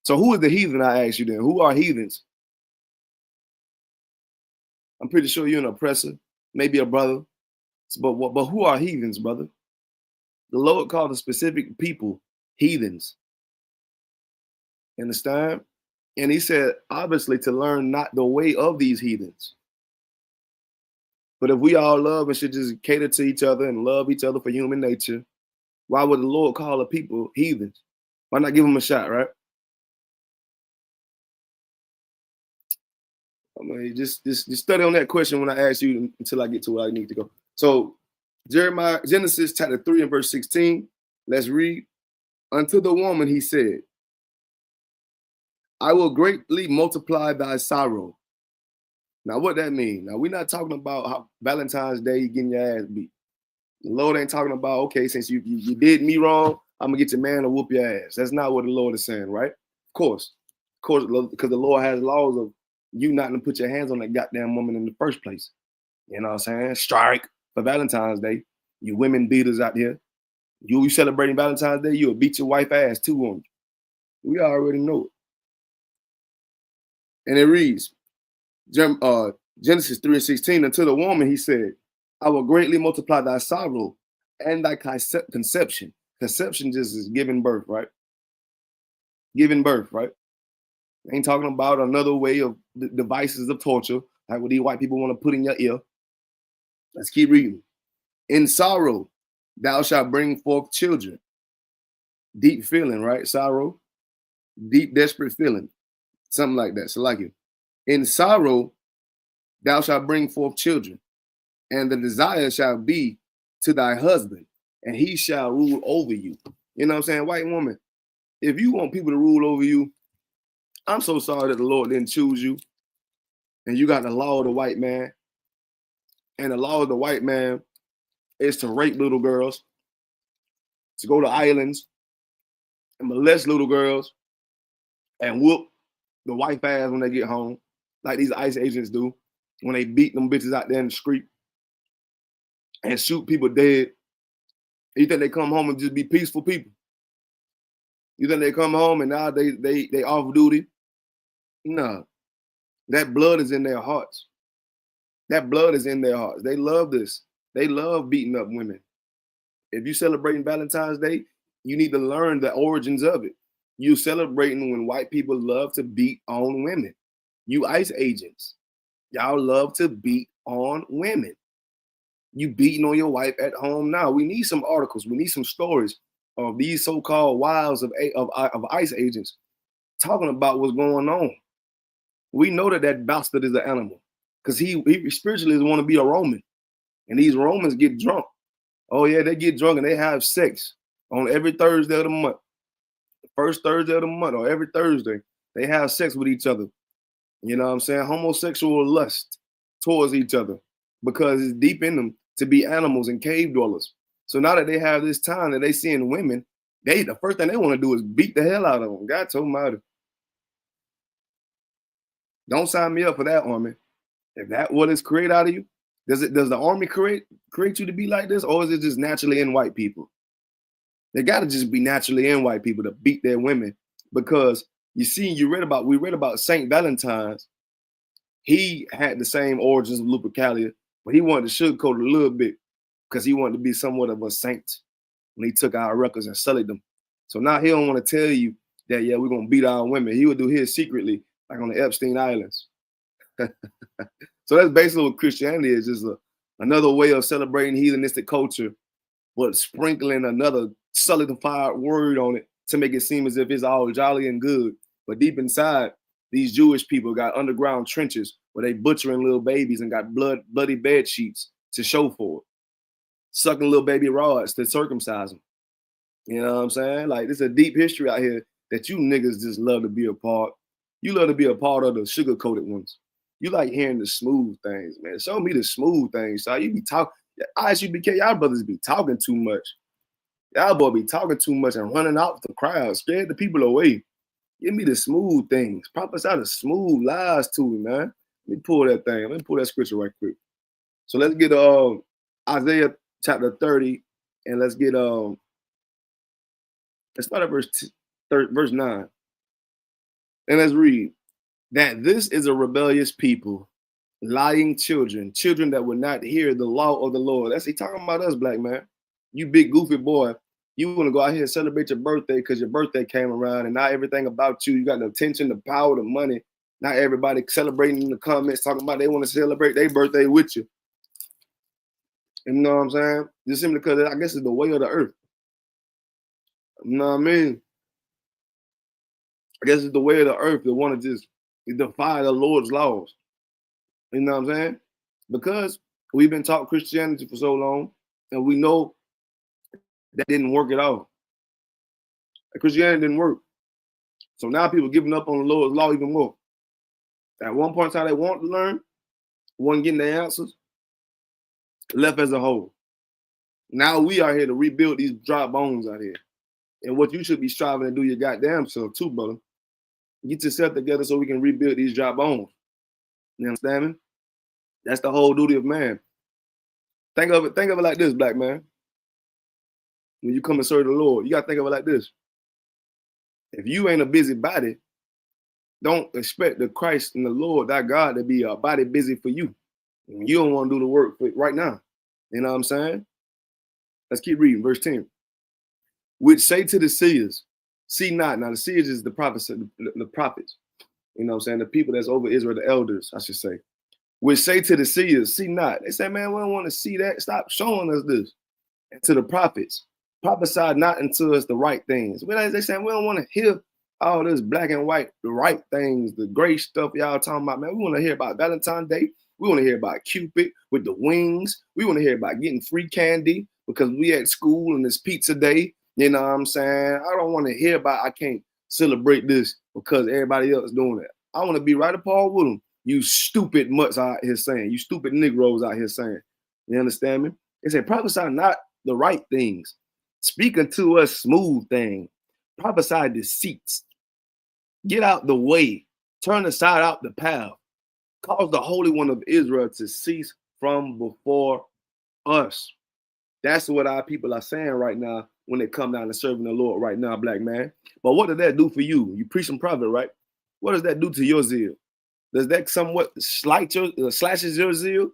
S3: So who is the heathen, I ask you then? Who are heathens? I'm pretty sure you're an oppressor, maybe a brother. But who are heathens, brother? The Lord called a specific people heathens. You understand? And he said, obviously, to learn not the way of these heathens. But if we all love and should just cater to each other and love each other for human nature, why would the Lord call a people heathens? Why not give them a shot, right? I mean, just study on that question when I ask you until I get to where I need to go. So Genesis chapter 3 and verse 16, let's read. Unto the woman he said, I will greatly multiply thy sorrow. Now, what that mean? Now, we're not talking about how Valentine's Day getting your ass beat. The Lord ain't talking about, okay, since you did me wrong, I'm going to get your man to whoop your ass. That's not what the Lord is saying, right? Of course, because the Lord has laws of you not to put your hands on that goddamn woman in the first place. You know what I'm saying? Strike for Valentine's Day. You women beaters out here. You celebrating Valentine's Day, you'll beat your wife ass too on you. We already know it. And it reads, Genesis 3:16, unto the woman he said, I will greatly multiply thy sorrow and thy conception. Conception just is giving birth, right? Giving birth, right? Ain't talking about another way of devices of torture, like what these white people want to put in your ear. Let's keep reading. In sorrow, thou shalt bring forth children. Deep feeling, right? Sorrow, deep, desperate feeling. Something like that. So like it. In sorrow, thou shalt bring forth children, and the desire shall be to thy husband, and he shall rule over you. You know what I'm saying? White woman, if you want people to rule over you, I'm so sorry that the Lord didn't choose you. And you got the law of the white man. And the law of the white man is to rape little girls, to go to islands and molest little girls and whoop the wife ass when they get home, like these ICE agents do when they beat them bitches out there in the street and shoot people dead. You think they come home and just be peaceful people? You think they come home and now they off duty? No. That blood is in their hearts. That blood is in their hearts. They love this. They love beating up women. If you celebrating Valentine's Day, you need to learn the origins of it. You celebrating when white people love to beat on women. You ICE agents, y'all love to beat on women. You beating on your wife at home now. We need some articles. We need some stories of these so-called wives of ICE agents talking about what's going on. We know that bastard is an animal because he spiritually want to be a Roman. And these Romans get drunk. Oh, yeah, they get drunk and they have sex on every Thursday of the month. The first Thursday of the month or every Thursday, they have sex with each other. You know what I'm saying? Homosexual lust towards each other because it's deep in them to be animals and cave dwellers. So now that they have this time that they seeing women, the first thing they want to do is beat the hell out of them. God told them, don't sign me up for that, army. If that what is created out of you, does the army create you to be like this, or is it just naturally in white people? They got to just be naturally in white people to beat their women because you see, we read about Saint Valentines. He had the same origins of Lupercalia, but he wanted to sugarcoat it a little bit because he wanted to be somewhat of a saint when he took our records and sullied them. So now he don't want to tell you that, yeah, we're going to beat our women. He would do his secretly, like on the Epstein Islands. So that's basically what Christianity is, just another way of celebrating heathenistic culture, but sprinkling another solidified word on it to make it seem as if it's all jolly and good. But deep inside, these Jewish people got underground trenches where they butchering little babies and got bloody bed sheets to show for it, sucking little baby rods to circumcise them. You know what I'm saying? Like, there's a deep history out here that you niggas just love to be a part. You love to be a part of the sugar-coated ones. You like hearing the smooth things, man. Show me the smooth things. So you be talking. Y'all brothers be talking too much. Y'all boy be talking too much and running out the crowd, scared the people away. Give me the smooth things. Prophesy the smooth lies to me, man. Let me pull that thing. Let me pull that scripture right quick. So let's get Isaiah chapter 30, and let's start at verse 9. And let's read. That this is a rebellious people, lying children that would not hear the law of the Lord. That's he talking about us, black man. You big goofy boy. You want to go out here and celebrate your birthday because your birthday came around and now everything about you got the attention, the power, the money. Now everybody celebrating in the comments talking about they want to celebrate their birthday with you. You know what I'm saying? Just simply because I guess it's the way of the earth. You know what I mean? I guess it's the way of the earth that want to just defy the Lord's laws. You know what I'm saying? Because we've been taught Christianity for so long, and we know that didn't work at all. Christianity didn't work. So now people giving up on the Lord's law even more. At one point in time, they want to learn, wasn't getting their answers, left as a whole. Now we are here to rebuild these dry bones out here. And what you should be striving to do your goddamn self too, brother. Get yourself together so we can rebuild these dry bones. You understand me? That's the whole duty of man. Think of it like this, black man. when you come and serve the Lord. You got to think of it like this. If you ain't a busybody, don't expect the Christ and the Lord, thy God, to be a body busy for you. You don't want to do the work right now. You know what I'm saying? Let's keep reading. Verse 10. Which say to the seers, see not. Now the seers is the prophets, the prophets. You know what I'm saying? The people that's over Israel, the elders, I should say. Which say to the seers, see not. They say, man, we don't want to see that. Stop showing us this. And to the prophets, prophesy not unto us the right things. They say, we don't want to hear all this black and white, the right things, the great stuff y'all talking about, man. We want to hear about Valentine's Day. We want to hear about Cupid with the wings. We want to hear about getting free candy because we at school and it's pizza day. You know what I'm saying? I don't want to hear about I can't celebrate this because everybody else doing it. I want to be right apart with them. You stupid mutts out here saying, you stupid Negroes out here saying. You understand me? They say, prophesy not the right things. Speak unto us smooth things. Prophesy deceits. Get out the way. Turn aside out the path. Cause the Holy One of Israel to cease from before us. That's what our people are saying right now when they come down and serving the Lord right now, black man. But what does that do for you? You preach and prophet, right? What does that do to your zeal? Does that somewhat slashes your zeal?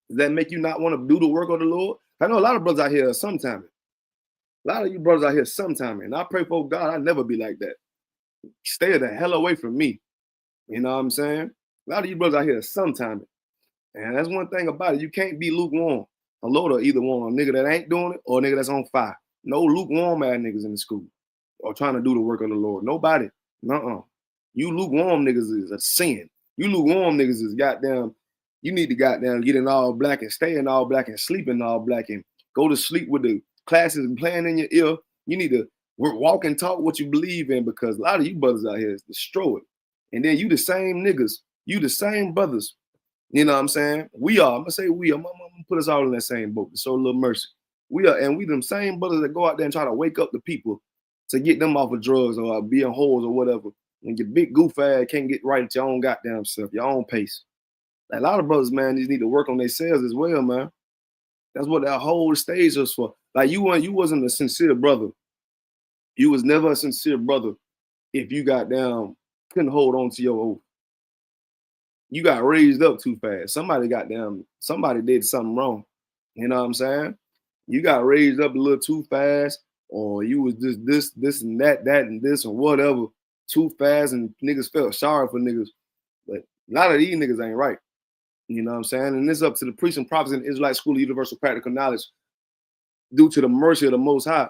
S3: Does that make you not want to do the work of the Lord? I know a lot of brothers out here sometime. A lot of you brothers out here sometime. And I pray for God, I'll never be like that. Stay the hell away from me. You know what I'm saying? A lot of you brothers out here sometime. And that's one thing about it. You can't be lukewarm. A load of either one, a nigga that ain't doing it or a nigga that's on fire. No lukewarm ass niggas in the school or trying to do the work of the Lord. Nobody. You lukewarm niggas is a sin. You lukewarm niggas is goddamn, you need to goddamn get in all black and stay in all black and sleep in all black and go to sleep with the classes playing in your ear. You need to walk and talk what you believe in because a lot of you brothers out here is destroyed. And then you the same niggas, you the same brothers. You know what I'm saying? We are. I'm gonna say we are. I'm gonna put us all in that same boat. To show a little mercy. We are, and we them same brothers that go out there and try to wake up the people to get them off of drugs or being hoes or whatever. When your big goof ass can't get right at your own goddamn self, your own pace. Like a lot of brothers, man, these need to work on themselves as well, man. That's what that whole stage was for. Like you wasn't a sincere brother. You was never a sincere brother if you goddamn couldn't hold on to your oath. You got raised up too fast. Somebody did something wrong. You know what I'm saying? You got raised up a little too fast, or you was just this and that and this or whatever too fast, and niggas felt sorry for niggas. But a lot of these niggas ain't right. You know what I'm saying? And it's up to the priests and prophets in the Israelite School of Universal Practical Knowledge, due to the mercy of the Most High.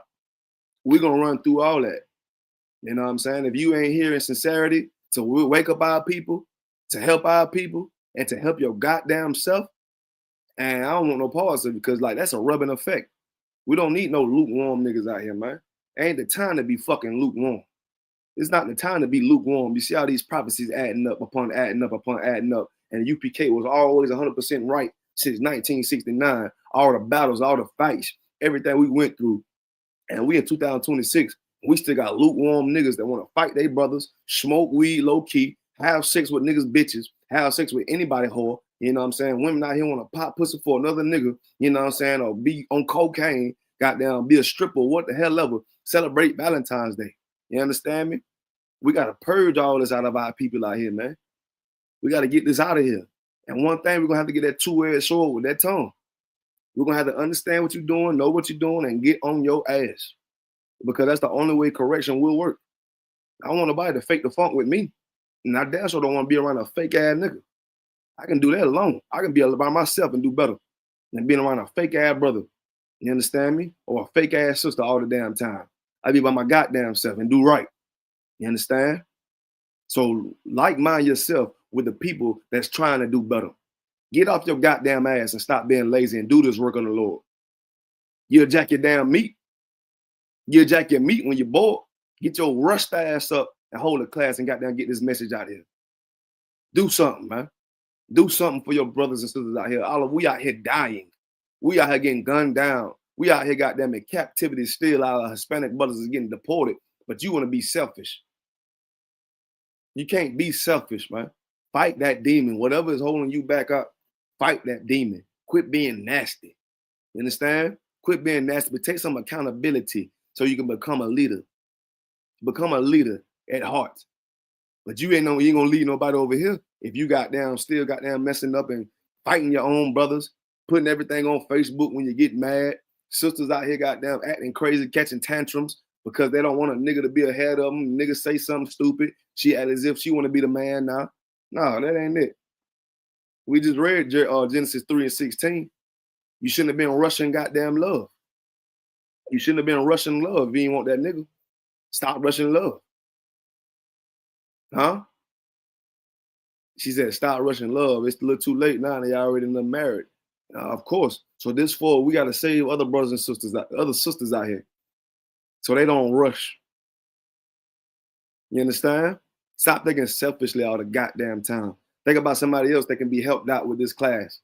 S3: We're gonna run through all that. You know what I'm saying? If you ain't here in sincerity to wake up our people, to help our people, and to help your goddamn self, and I don't want no pause because like that's a rubbing effect. We don't need no lukewarm niggas out here, man. Ain't the time to be fucking lukewarm. It's not the time to be lukewarm. You see all these prophecies adding up upon adding up upon adding up, and UPK was always 100% right since 1969. All the battles, all the fights, everything we went through, and we in 2026. We still got lukewarm niggas that want to fight their brothers, smoke weed low key, have sex with niggas bitches, have sex with anybody whore. You know what I'm saying? Women out here want to pop pussy for another nigga, you know what I'm saying? Or be on cocaine, goddamn, be a stripper, what the hell ever. Celebrate Valentine's Day. You understand me? We got to purge all this out of our people out here, man. We got to get this out of here. And one thing, we're going to have to get that two-edged sword with that tongue. We're going to have to understand what you're doing, know what you're doing, and get on your ass. Because that's the only way correction will work. I don't want nobody to fake the funk with me. And I damn sure don't want to be around a fake-ass nigga. I can do that alone. I can be by myself and do better than being around a fake-ass brother. You understand me? Or a fake-ass sister all the damn time. I be by my goddamn self and do right. You understand? So like-mind yourself with the people that's trying to do better. Get off your goddamn ass and stop being lazy and do this work on the Lord. You'll jack your damn meat. You'll jack your meat when you're bored. Get your rushed ass up and hold a class and goddamn get this message out here. Do something, man. Do something for your brothers and sisters out here. We out here dying. We out here getting gunned down. We out here goddamn in captivity still. Our Hispanic brothers is getting deported. But you want to be selfish. You can't be selfish, man. Fight that demon. Whatever is holding you back up, fight that demon. Quit being nasty. You understand? Quit being nasty, but take some accountability so you can become a leader. Become a leader at heart. But you ain't gonna lead nobody over here if you still messing up and fighting your own brothers, putting everything on Facebook when you get mad. Sisters out here goddamn acting crazy, catching tantrums because they don't want a nigga to be ahead of them. Nigga say something stupid. She act as if she want to be the man now. No, that ain't it. We just read Genesis 3:16. You shouldn't have been rushing goddamn love. You shouldn't have been rushing love if you ain't want that nigga. Stop rushing love. Huh? She said, stop rushing love. It's a little too late now. They already done married. Of course. So we got to save other brothers and sisters, other sisters out here, so they don't rush. You understand? Stop thinking selfishly all the goddamn time. Think about somebody else that can be helped out with this class.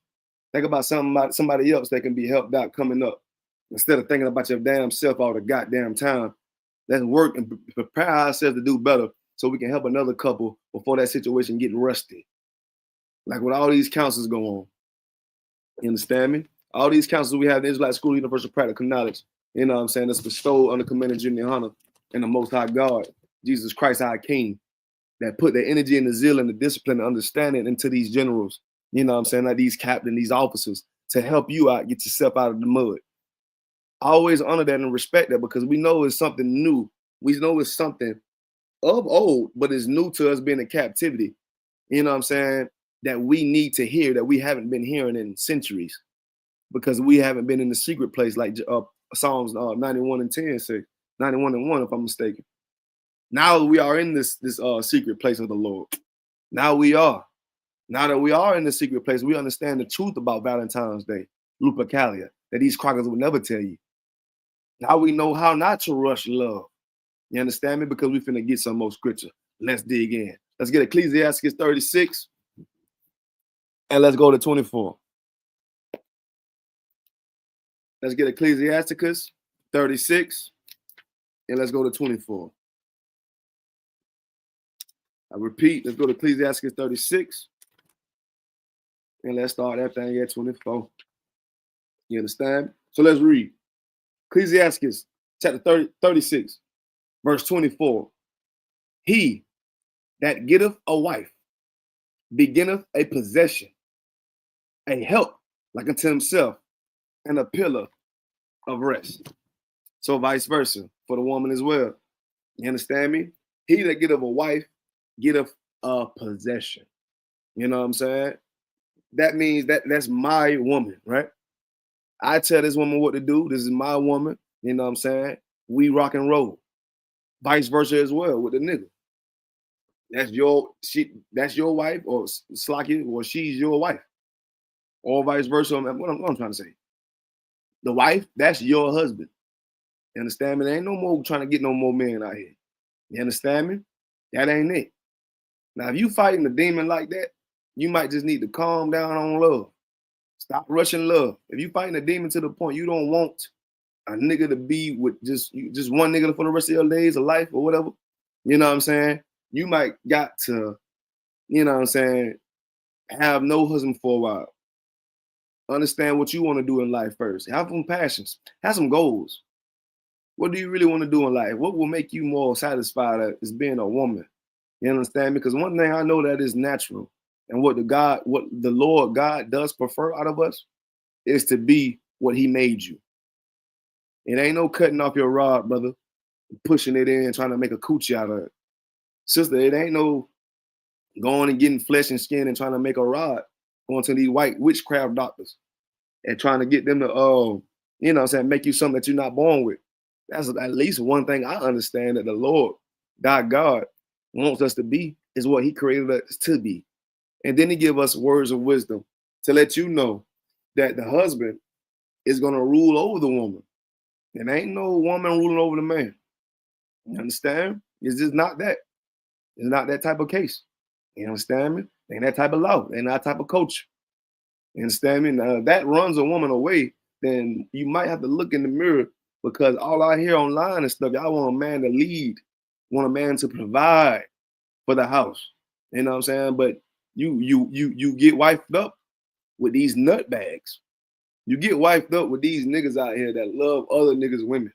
S3: Think about somebody else that can be helped out coming up. Instead of thinking about your damn self all the goddamn time. Let's work and prepare ourselves to do better so we can help another couple before that situation get rusty. Like with all these counsels go on. You understand me? All these counsels we have in the Israelite School of Universal Practical Knowledge, you know what I'm saying, that's bestowed on the Commander Junior Hunter and the Most High God, Jesus Christ, our King, that put the energy and the zeal and the discipline and understanding into these generals, you know what I'm saying, like these captains, these officers, to help you out, get yourself out of the mud. I always honor that and respect that because we know it's something new. We know it's something of old, but it's new to us being in captivity. You know what I'm saying? That we need to hear that we haven't been hearing in centuries because we haven't been in the secret place like Psalms 91:10 say, 91:1 if I'm mistaken. Now we are in this secret place of the Lord. Now we are. Now that we are in the secret place, we understand the truth about Valentine's Day, Lupercalia, that these chronicles would never tell you. Now we know how not to rush love. You understand me? Because we finna get some more scripture. Let's dig in. Let's get Ecclesiastes 36 and let's go to 24. Let's get Ecclesiasticus 36 and let's go to 24. I repeat, let's go to Ecclesiastes 36 and let's start that thing at 24. You understand? So let's read. Ecclesiastes chapter 36, verse 24. He that getteth a wife beginneth a possession, a help like unto himself, and a pillar of rest. So vice versa for the woman as well. You understand me? He that getteth a wife getteth a possession. You know what I'm saying? That means that's my woman, right? I tell this woman what to do. This is my woman. You know what I'm saying? We rock and roll. Vice versa as well with the nigga. That's your wife, or Slacky, or she's your wife. Or vice versa. What I'm trying to say. The wife, that's your husband. You understand me? There ain't no more trying to get no more men out here. You understand me? That ain't it. Now, if you fighting a demon like that, you might just need to calm down on love. Stop rushing love. If you fighting a demon to the point you don't want a nigga to be with just one nigga for the rest of your days of life or whatever, you know what I'm saying? You might got to, you know what I'm saying, have no husband for a while. Understand what you want to do in life first. Have some passions. Have some goals. What do you really want to do in life? What will make you more satisfied as being a woman? You understand? Because one thing I know that is natural, and what the Lord God does prefer out of us is to be what He made you. It ain't no cutting off your rod, brother, pushing it in, trying to make a coochie out of it. Sister, it ain't no going and getting flesh and skin and trying to make a rod, going to these white witchcraft doctors and trying to get them to, you know what I'm saying, make you something that you're not born with. That's at least one thing I understand that the Lord, God, wants us to be is what He created us to be. And then He give us words of wisdom to let you know that the husband is going to rule over the woman. And ain't no woman ruling over the man. You understand? It's just not that. It's not that type of case. You understand me? Ain't that type of law. Ain't that type of culture. You understand me? Now, if that runs a woman away, then you might have to look in the mirror, because all I hear online and stuff, y'all want a man to lead, want a man to provide for the house. You know what I'm saying? But you get wifed up with these nut bags. You get wiped up with these niggas out here that love other niggas' women.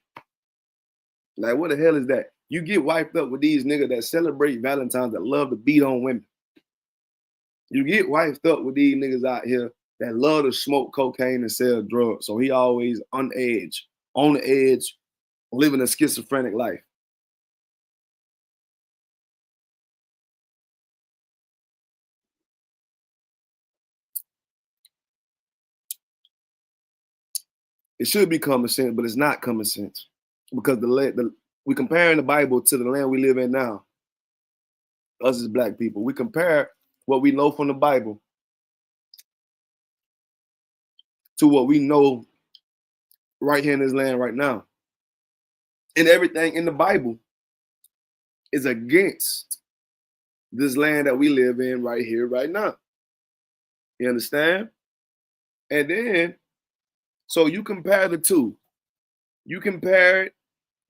S3: Like, what the hell is that? You get wiped up with these niggas that celebrate Valentines, that love to beat on women. You get wiped up with these niggas out here that love to smoke cocaine and sell drugs. So he always on the edge, living a schizophrenic life. It should be common sense, but it's not common sense because we comparing the Bible to the land we live in now. Us as black people, we compare what we know from the Bible to what we know right here in this land right now. And everything in the Bible is against this land that we live in right here, right now. You understand? And then, so you compare the two. You compare it,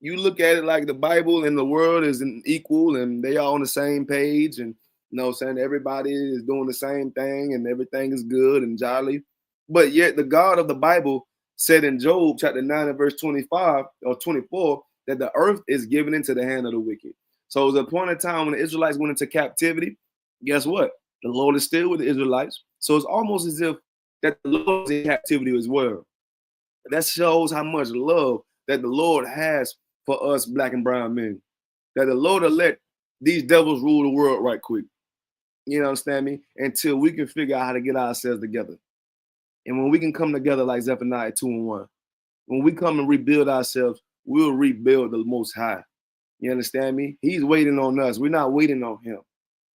S3: you look at it like the Bible and the world is equal and they are on the same page, and you know what I'm saying, everybody is doing the same thing and everything is good and jolly. But yet the God of the Bible said in Job chapter 9 and verse 25 or 24 that the earth is given into the hand of the wicked. So it was a point in time when the Israelites went into captivity. Guess what? The Lord is still with the Israelites. So it's almost as if that the Lord is in captivity as well. That shows how much love that the Lord has for us black and brown men. That the Lord will let these devils rule the world right quick. You understand me? Until we can figure out how to get ourselves together. And when we can come together like Zephaniah 2:1, when we come and rebuild ourselves, we'll rebuild the Most High. You understand me? He's waiting on us. We're not waiting on him.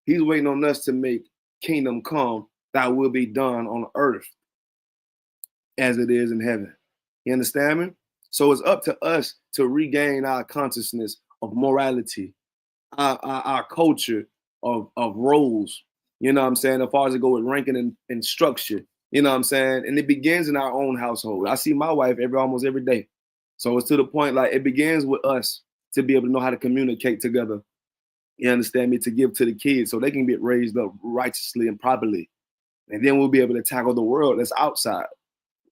S3: He's waiting on us to make kingdom come that will be done on earth as it is in heaven. You understand me? So it's up to us to regain our consciousness of morality, our culture of roles. You know what I'm saying? As far as it go with ranking and structure. You know what I'm saying? And it begins in our own household. I see my wife almost every day. So it's to the point like it begins with us to be able to know how to communicate together. You understand me? To give to the kids so they can get raised up righteously and properly. And then we'll be able to tackle the world that's outside.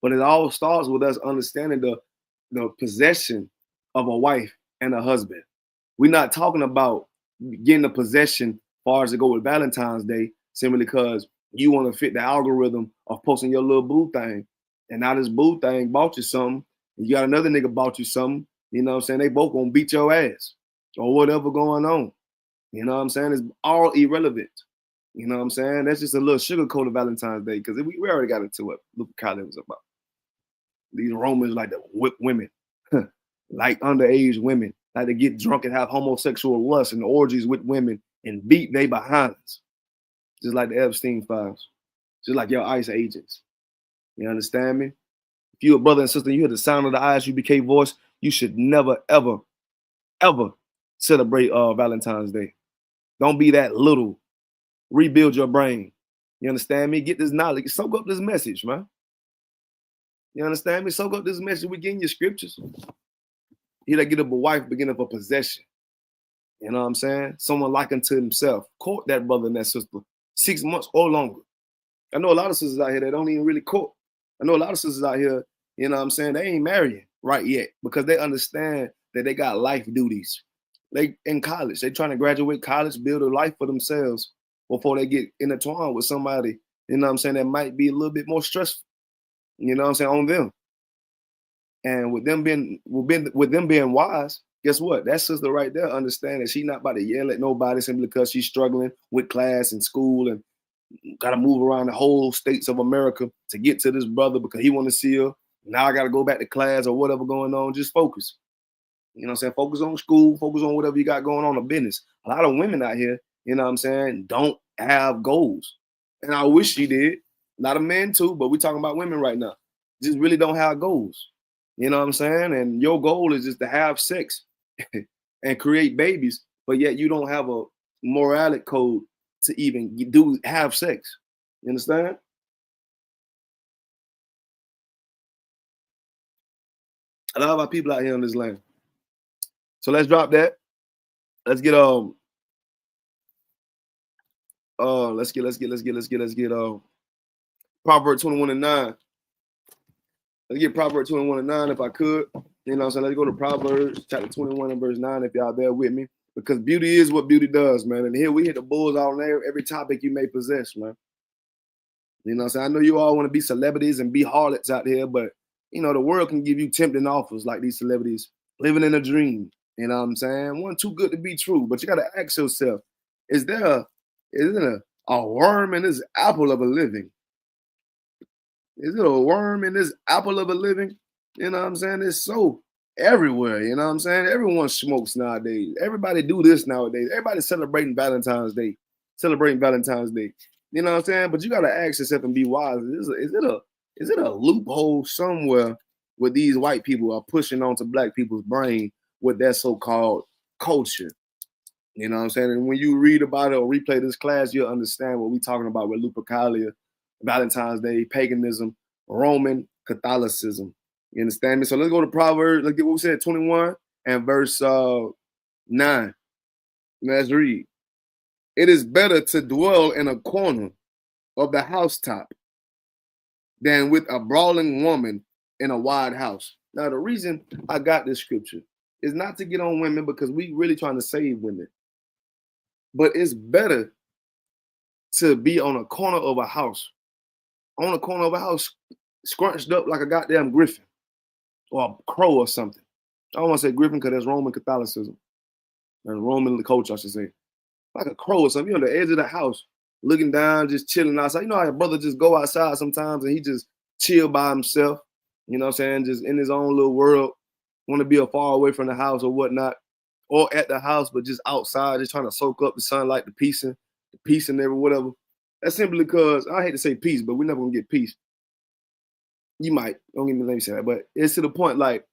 S3: But it all starts with us understanding the possession of a wife and a husband. We're not talking about getting the possession as far as to go with Valentine's Day simply because you want to fit the algorithm of posting your little boo thing. And now this boo thing bought you something. You got another nigga bought you something. You know what I'm saying? They both gonna beat your ass or whatever going on. You know what I'm saying? It's all irrelevant. You know what I'm saying? That's just a little sugarcoat of Valentine's Day because we already got into what Lupercalia was about. These Romans like to whip women, like underage women, like to get drunk and have homosexual lust and orgies with women and beat they behinds, just like the Epstein files, just like your ICE agents. You understand me? If you're a brother and sister, you hear the sound of the ISUBK voice, you should never, ever, ever celebrate Valentine's Day. Don't be that little. Rebuild your brain. You understand me? Get this knowledge. Soak up this message, man. You understand me? Soak up this message. We getting your scriptures. He that get up a wife, begin up a possession. You know what I'm saying? Someone like unto himself. Court that brother and that sister 6 months or longer. I know a lot of sisters out here that don't even really court. I know a lot of sisters out here, you know what I'm saying, they ain't marrying right yet because they understand that they got life duties. They in college. They trying to graduate college, build a life for themselves before they get intertwined with somebody, you know what I'm saying, that might be a little bit more stressful, you know what I'm saying, on them. And with them being wise, guess what? That sister right there understand that she's not about to yell at nobody simply because she's struggling with class and school and got to move around the whole states of America to get to this brother because he want to see her. Now I got to go back to class or whatever going on. Just focus. You know what I'm saying? Focus on school, focus on whatever you got going on in business. A lot of women out here, you know what I'm saying, don't have goals. And I wish she did. A lot of men too, but we're talking about women right now. Just really don't have goals. You know what I'm saying? And your goal is just to have sex and create babies, but yet you don't have a moralic code to even have sex. You understand? A lot of our people out here on this land. So let's drop that. Let's get let's get Proverbs 21:9. Let's get Proverbs 21:9 if I could. You know what I'm saying? Let's go to Proverbs chapter 21 and verse 9 if y'all there with me. Because beauty is what beauty does, man. And here we hit the bulls on every topic you may possess, man. You know what I'm saying? I know you all want to be celebrities and be harlots out here, but, you know, the world can give you tempting offers like these celebrities living in a dream. You know what I'm saying? One too good to be true, but you got to ask yourself, is there a worm in this apple of a living? Is it a worm in this apple of a living? You know what I'm saying? It's so everywhere. You know what I'm saying? Everyone smokes nowadays. Everybody do this nowadays. Everybody's celebrating Valentine's Day. You know what I'm saying? But you gotta ask yourself and be wise. Is it a loophole somewhere where these white people are pushing onto black people's brain with their so-called culture? You know what I'm saying? And when you read about it or replay this class, you'll understand what we're talking about with Lupercalia, Valentine's Day, paganism, Roman Catholicism. You understand me? So let's go to Proverbs. Let's get what we said, 21 and verse 9. Let's read. It is better to dwell in a corner of the housetop than with a brawling woman in a wide house. Now, the reason I got this scripture is not to get on women because we really trying to save women. But it's better to be on a corner of a house, scrunched up like a goddamn griffin or a crow or something. I don't want to say griffin because that's Roman Catholicism. That's Roman culture, I should say. Like a crow or something. You're on the edge of the house, looking down, just chilling outside. You know how your brother just go outside sometimes and he just chill by himself, you know what I'm saying, just in his own little world, want to be far away from the house or whatnot, or at the house, but just outside, just trying to soak up the sunlight, the peace and every whatever. That's simply because, I hate to say peace, but we're never going to get peace. You might, don't even let me say that, but it's to the point, like,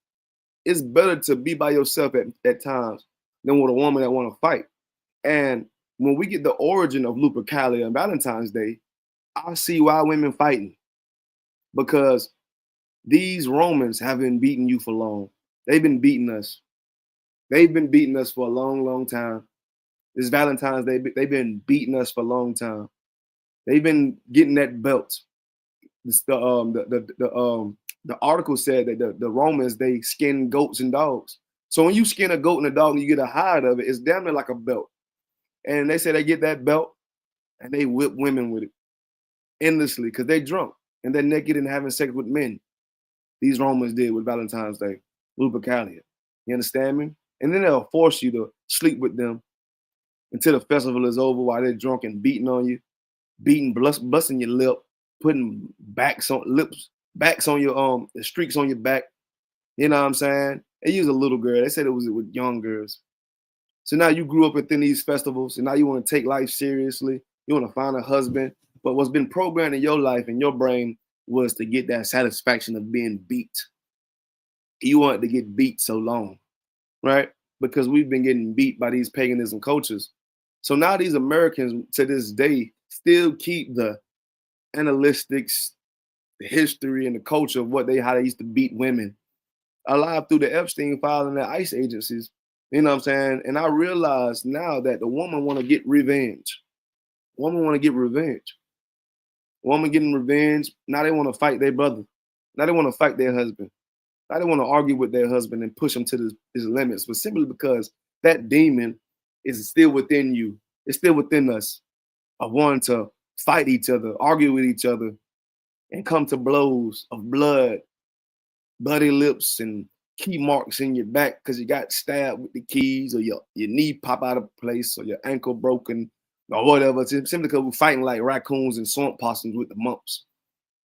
S3: it's better to be by yourself at times than with a woman that want to fight. And when we get the origin of Lupercalia and Valentine's Day, I see why women fighting. Because these Romans have been beating you for long. They've been beating us. They've been beating us for a long, long time. This Valentine's Day, they've been beating us for a long time. They've been getting that belt. The article said that the Romans, they skin goats and dogs. So when you skin a goat and a dog and you get a hide of it, it's damn near like a belt. And they say they get that belt and they whip women with it endlessly because they're drunk and they're naked and having sex with men. These Romans did with Valentine's Day, Lupercalia. You understand me? And then they'll force you to sleep with them until the festival is over while they're drunk and beating on you, busting your lip, putting backs on your streaks on your back. You know what I'm saying? They use a little girl. They said it was with young girls. So now you grew up within these festivals, and now you want to take life seriously. You want to find a husband. But what's been programmed in your life and your brain was to get that satisfaction of being beat. You wanted to get beat so long, right? Because we've been getting beat by these paganism cultures. So now these Americans to this day still keep the analytics, the history, and the culture of how they used to beat women alive through the Epstein file and the ICE agencies. You know what I'm saying? And I realize now that the woman want to get revenge. Woman getting revenge. Now they want to fight their brother. Now they want to fight their husband. Now they want to argue with their husband and push him to his limits. But simply because that demon is still within you. It's still within us of wanting to fight each other, argue with each other, and come to blows of blood, bloody lips, and key marks in your back because you got stabbed with the keys, or your knee pop out of place, or your ankle broken, or whatever. It's simply because we're fighting like raccoons and swamp possums with the mumps.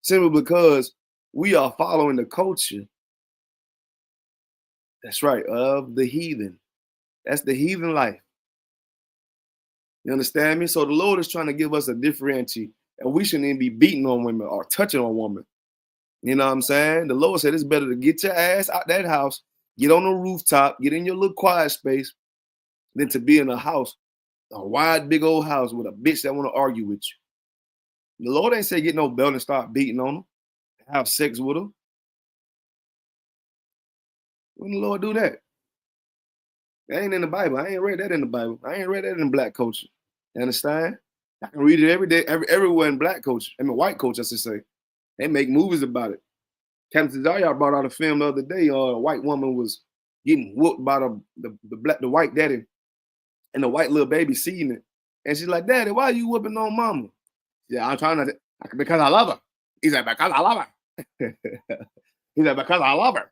S3: Simply because we are following the culture. That's right, of the heathen. That's the heathen life. You understand me? So the Lord is trying to give us a differentiate, and we shouldn't even be beating on women or touching on women. You know what I'm saying? The Lord said it's better to get your ass out that house, get on the rooftop, get in your little quiet space, than to be in a house, a wide, big old house with a bitch that want to argue with you. The Lord ain't say get no belt and start beating on them, have sex with them. When the Lord do that? That ain't in the Bible. I ain't read that in the Bible. I ain't read that in black culture. You understand? I can read it every day, everywhere in black culture. I mean, white culture, I should say. They make movies about it. Captain Zaya brought out a film the other day. A white woman was getting whooped by the white daddy, and the white little baby seeing it. And she's like, "Daddy, why are you whooping on mama?" Yeah, I'm trying to, because I love her. He's like, because I love her. He's like, because I love her.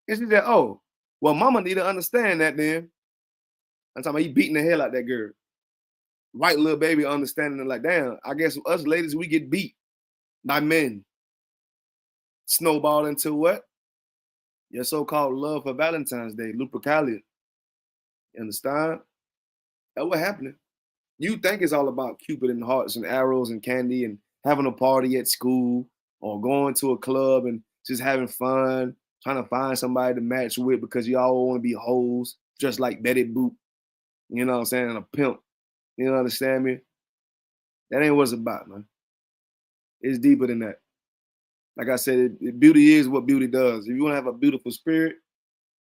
S3: And she said, oh, well, mama need to understand that then. I'm talking about he beating the hell out that girl. White little baby understanding it like, damn, I guess us ladies, we get beat by men. Snowball into what? Your so-called love for Valentine's Day, Lupercalia. You understand? That's what happening. You think it's all about Cupid and hearts and arrows and candy and having a party at school or going to a club and just having fun, trying to find somebody to match with because you all want to be hoes, just like Betty Boop, you know what I'm saying, and a pimp. You know, understand me? That ain't what it's about, man. It's deeper than that. Like I said, beauty is what beauty does. If you want to have a beautiful spirit,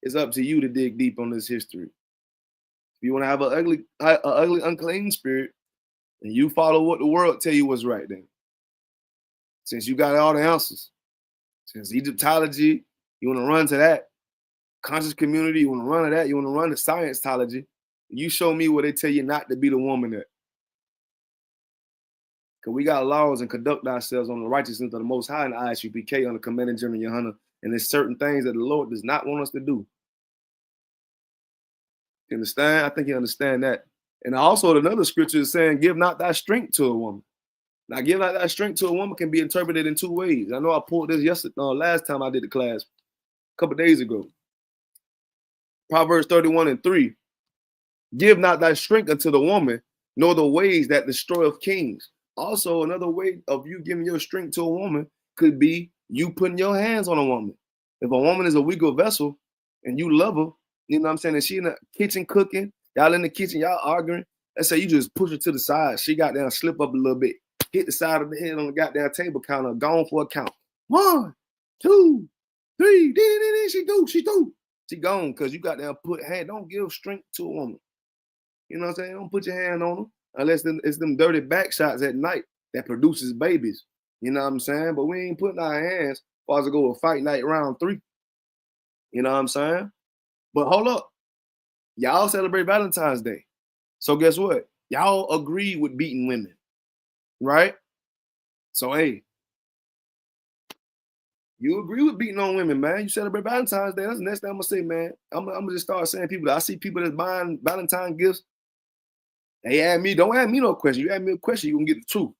S3: it's up to you to dig deep on this history. If you want to have an ugly, unclean spirit, and you follow what the world tell you was right then. Since you got all the answers, since Egyptology, you want to run to that. Conscious community, you want to run to that. You want to run to Scientology. You show me where they tell you not to be the woman at. Because we got laws and conduct ourselves on the righteousness of the Most High in the ISUPK on the Commanding General Yohana. And there's certain things that the Lord does not want us to do. You understand? I think you understand that. And also another scripture is saying, give not thy strength to a woman. Now, give not thy strength to a woman can be interpreted in two ways. I know I pulled this yesterday, last time I did the class, a couple days ago. Proverbs 31:3. Give not thy strength unto the woman, nor the ways that destroyeth kings. Also, another way of you giving your strength to a woman could be you putting your hands on a woman. If a woman is a weaker vessel and you love her, you know what I'm saying, and she in the kitchen cooking, y'all in the kitchen, y'all arguing, let's say you just push her to the side, she got down, slip up a little bit, hit the side of the head on the goddamn table counter, gone for a count. 1, 2, 3, she gone, because you got down put hand, don't give strength to a woman. You know what I'm saying? Don't put your hand on them unless it's them dirty back shots at night that produces babies. You know what I'm saying? But we ain't putting our hands as far as to go to fight night round 3. You know what I'm saying? But hold up. Y'all celebrate Valentine's Day. So guess what? Y'all agree with beating women, right? So, hey, you agree with beating on women, man. You celebrate Valentine's Day. That's the next thing I'm going to say, man. I'm going to just start saying people. I see people that's buying Valentine gifts. Don't ask me no question. You ask me a question, you're going to get the truth.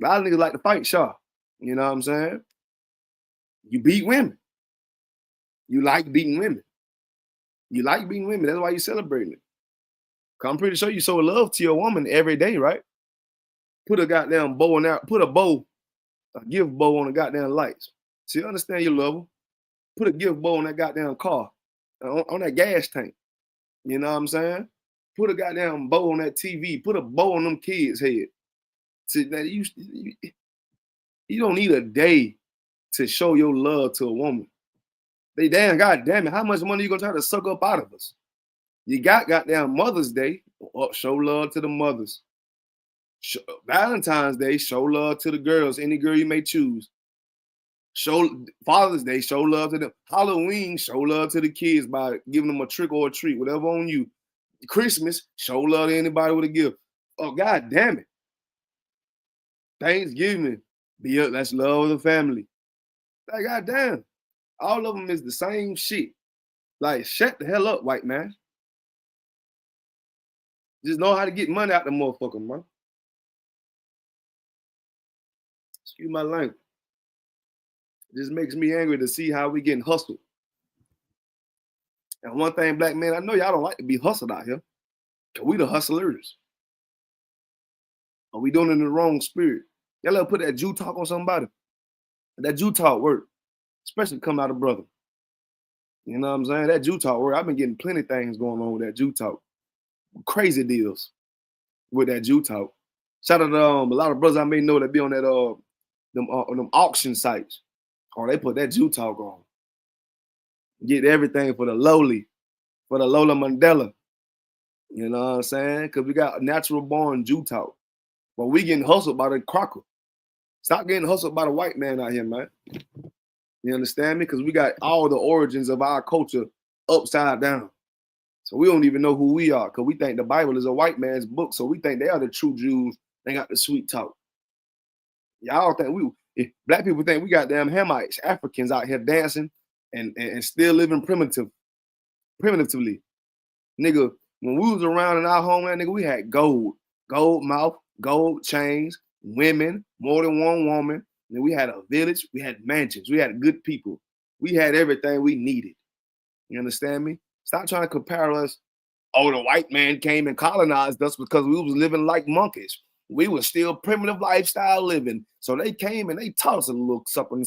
S3: A lot of niggas like to fight Shar. You know what I'm saying? You beat women. You like beating women. You like beating women. That's why you celebrating it. Cause I'm pretty sure you show love to your woman every day, right? Put a goddamn bow on there. Put a gift bow on the goddamn lights. So you understand you love her. Put a gift bow on that goddamn car, on that gas tank. You know what I'm saying? Put a goddamn bow on that TV. Put a bow on them kids' head. So that you don't need a day to show your love to a woman. They damn, goddamn it, how much money you gonna try to suck up out of us? You got goddamn Mother's Day, show love to the mothers. Valentine's Day, show love to the girls, any girl you may choose. Father's Day, show love to them. Halloween, show love to the kids by giving them a trick or a treat, whatever on you. Christmas, show love to anybody with a gift. Oh, god damn it. Thanksgiving, that's love of the family. Like, goddamn, all of them is the same shit. Like, shut the hell up, white man. Just know how to get money out the motherfucker, man. Excuse my language. It just makes me angry to see how we getting hustled. And one thing, black men, I know y'all don't like to be hustled out here. We the hustlers. Are we doing it in the wrong spirit? Y'all ever put that Jew talk on somebody? That Jew talk work, especially come out of brother. You know what I'm saying? That Jew talk work. I've been getting plenty of things going on with that Jew talk. Crazy deals with that Jew talk. Shout out to a lot of brothers I may know that be on that them auction sites. Or they put that Jew talk on. Get everything for the lowly, for the Lola Mandela. You know what I'm saying? Because we got natural born Jew talk. But we getting hustled by the crocker. Stop getting hustled by the white man out here, man. You understand me? Because we got all the origins of our culture upside down. So we don't even know who we are because we think the Bible is a white man's book. So we think they are the true Jews. They got the sweet talk. Y'all think if black people think we got damn Hamites, Africans out here dancing and still living primitively. Nigga, when we was around in our homeland, nigga, we had gold mouth, gold chains, women, more than one woman. And we had a village, we had mansions, we had good people. We had everything we needed. You understand me? Stop trying to compare us. Oh, the white man came and colonized us because we was living like monkeys. We were still primitive lifestyle living. So they came and they taught us a little something.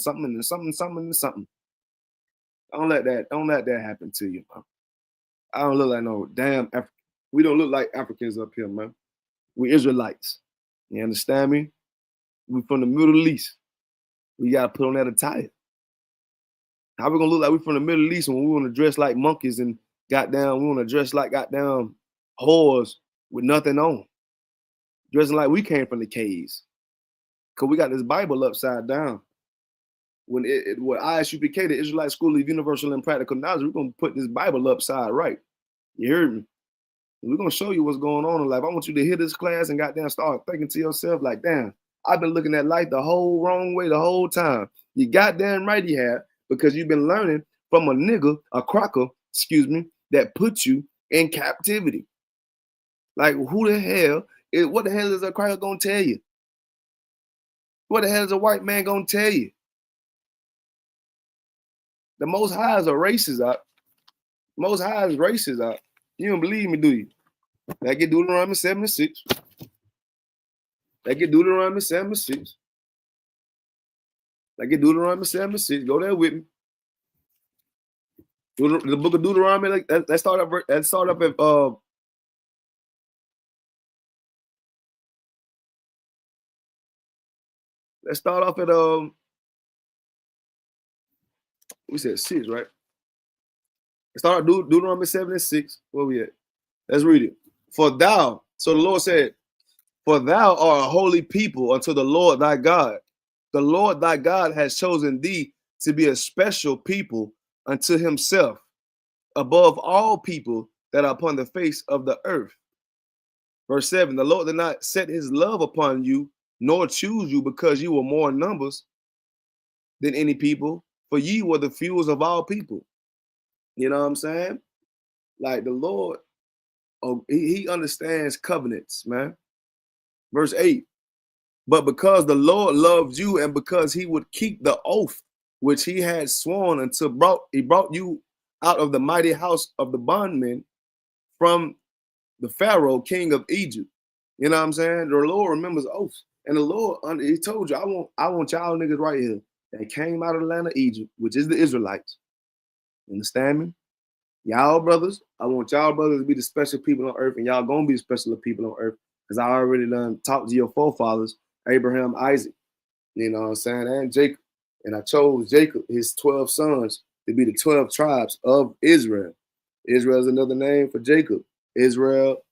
S3: Don't let that happen to you, man. I don't look like no damn we don't look like Africans up here, man. We Israelites. You understand me? We from the Middle East. We gotta put on that attire. How we gonna look like we from the Middle East when we want to dress like monkeys and goddamn, we want to dress like goddamn whores with nothing on? Dressing like we came from the caves. Cause we got this Bible upside down. When ISUPK, the Israelite School of Universal and Practical Knowledge, we're gonna put this Bible upside right. You heard me? We're gonna show you what's going on in life. I want you to hear this class and goddamn start thinking to yourself like, damn, I've been looking at life the whole wrong way the whole time. You goddamn right you have, because you've been learning from a nigga, a cracker, that put you in captivity. Like, who the hell what the hell is a cracker gonna tell you? What the hell is a white man gonna tell you? The Most High is a racist out. Most High is racist out. You don't believe me, do you? That get Deuteronomy 76. That get Deuteronomy 76. That get Deuteronomy 76. Go there with me. The book of Deuteronomy. Let's start up at let's start off at we said 6, right? Let's start Deuteronomy 7:6. Where we at? Let's read it. So the Lord said, for thou art a holy people unto the Lord thy God. The Lord thy God has chosen thee to be a special people unto himself, above all people that are upon the face of the earth. Verse 7, the Lord did not set his love upon you, nor choose you because you were more in numbers than any people, for ye were the fewest of all people. You know what I'm saying? Like the Lord, he understands covenants, man. Verse 8, but because the Lord loved you and because he would keep the oath which he had sworn until he brought you out of the mighty house of the bondmen from the Pharaoh, king of Egypt. You know what I'm saying? The Lord remembers oaths. And the Lord, he told you, I want y'all niggas right here that came out of the land of Egypt, which is the Israelites. Understand me? Y'all brothers, I want y'all brothers to be the special people on earth, and y'all gonna be the special people on earth, because I already done talked to your forefathers, Abraham, Isaac, you know what I'm saying, and Jacob. And I chose Jacob, his 12 sons, to be the 12 tribes of Israel. Israel is another name for Jacob. Israel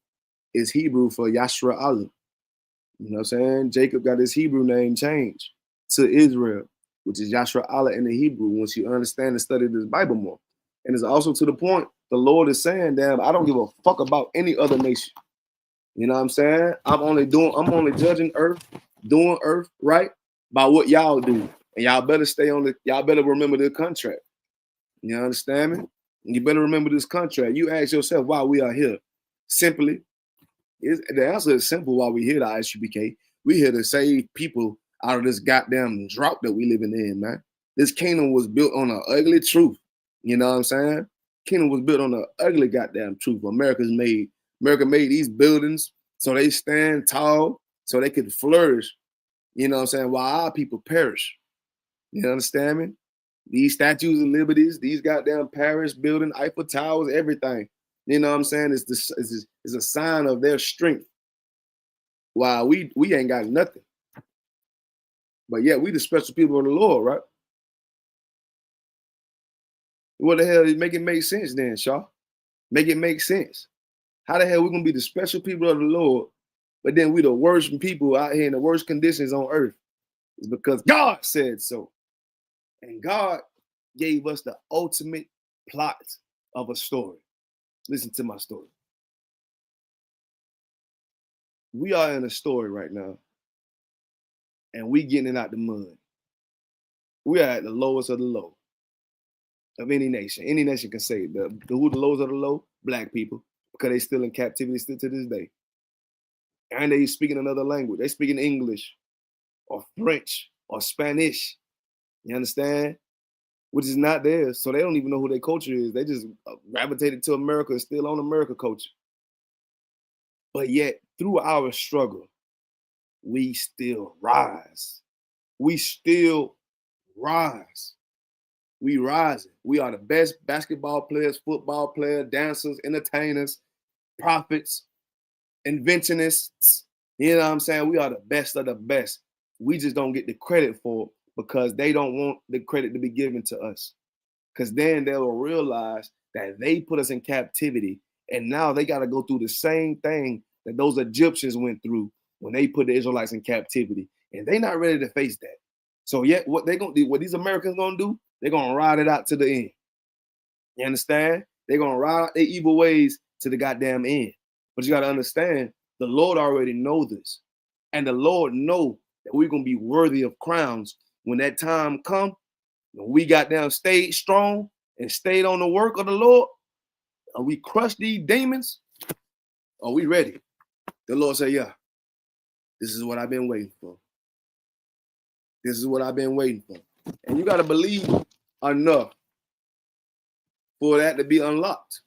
S3: is Hebrew for Yashra-Allah. You know what I'm saying? Jacob got his Hebrew name changed to Israel, which is Yashra-Allah in the Hebrew, once you understand and study this Bible more. And it's also to the point the Lord is saying, damn, I don't give a fuck about any other nation. You know what I'm saying? I'm only judging earth, doing earth right by what y'all do. And y'all better y'all better remember the contract. You understand me? You better remember this contract. You ask yourself why we are here. Simply, the answer is simple why we here, the ISUPK. We here to save people out of this goddamn drought that we living in, man. This kingdom was built on an ugly truth. You know what I'm saying? Kingdom was built on an ugly goddamn truth. America made these buildings so they stand tall, so they could flourish. You know what I'm saying? While our people perish. You understand me? These statues of liberties, these goddamn Paris building, Eiffel Towers, everything. You know what I'm saying? It's a sign of their strength. While we ain't got nothing. But yet we the special people of the Lord, right? What the hell? Make it make sense then, Shar. Make it make sense. How the hell we gonna be the special people of the Lord, but then we the worst people out here in the worst conditions on earth? It's because God said so. And God gave us the ultimate plot of a story. Listen to my story. We are in a story right now, and we getting it out the mud. We are at the lowest of the low of any nation. Any nation can say it. Who the lowest of the low? Black people, because they still in captivity still to this day. And they speaking another language. They speaking English or French or Spanish. You understand? Which is not theirs. So they don't even know who their culture is. They just gravitated to America and still on America culture. But yet, through our struggle, we still rise. We still rise. We rising. We are the best basketball players, football players, dancers, entertainers, prophets, inventionists. You know what I'm saying? We are the best of the best. We just don't get the credit for it because they don't want the credit to be given to us. Because then they will realize that they put us in captivity, and now they got to go through the same thing that those Egyptians went through when they put the Israelites in captivity, and they're not ready to face that. So yet, what these Americans gonna do? They're gonna ride it out to the end. You understand? They're gonna ride out their evil ways to the goddamn end. But you gotta understand, the Lord already know this, and the Lord know that we're gonna be worthy of crowns when that time come. When we got down, stayed strong and stayed on the work of the Lord, and we crushed these demons. Are we ready? The Lord said, yeah, this is what I've been waiting for. This is what I've been waiting for. And you got to believe enough for that to be unlocked.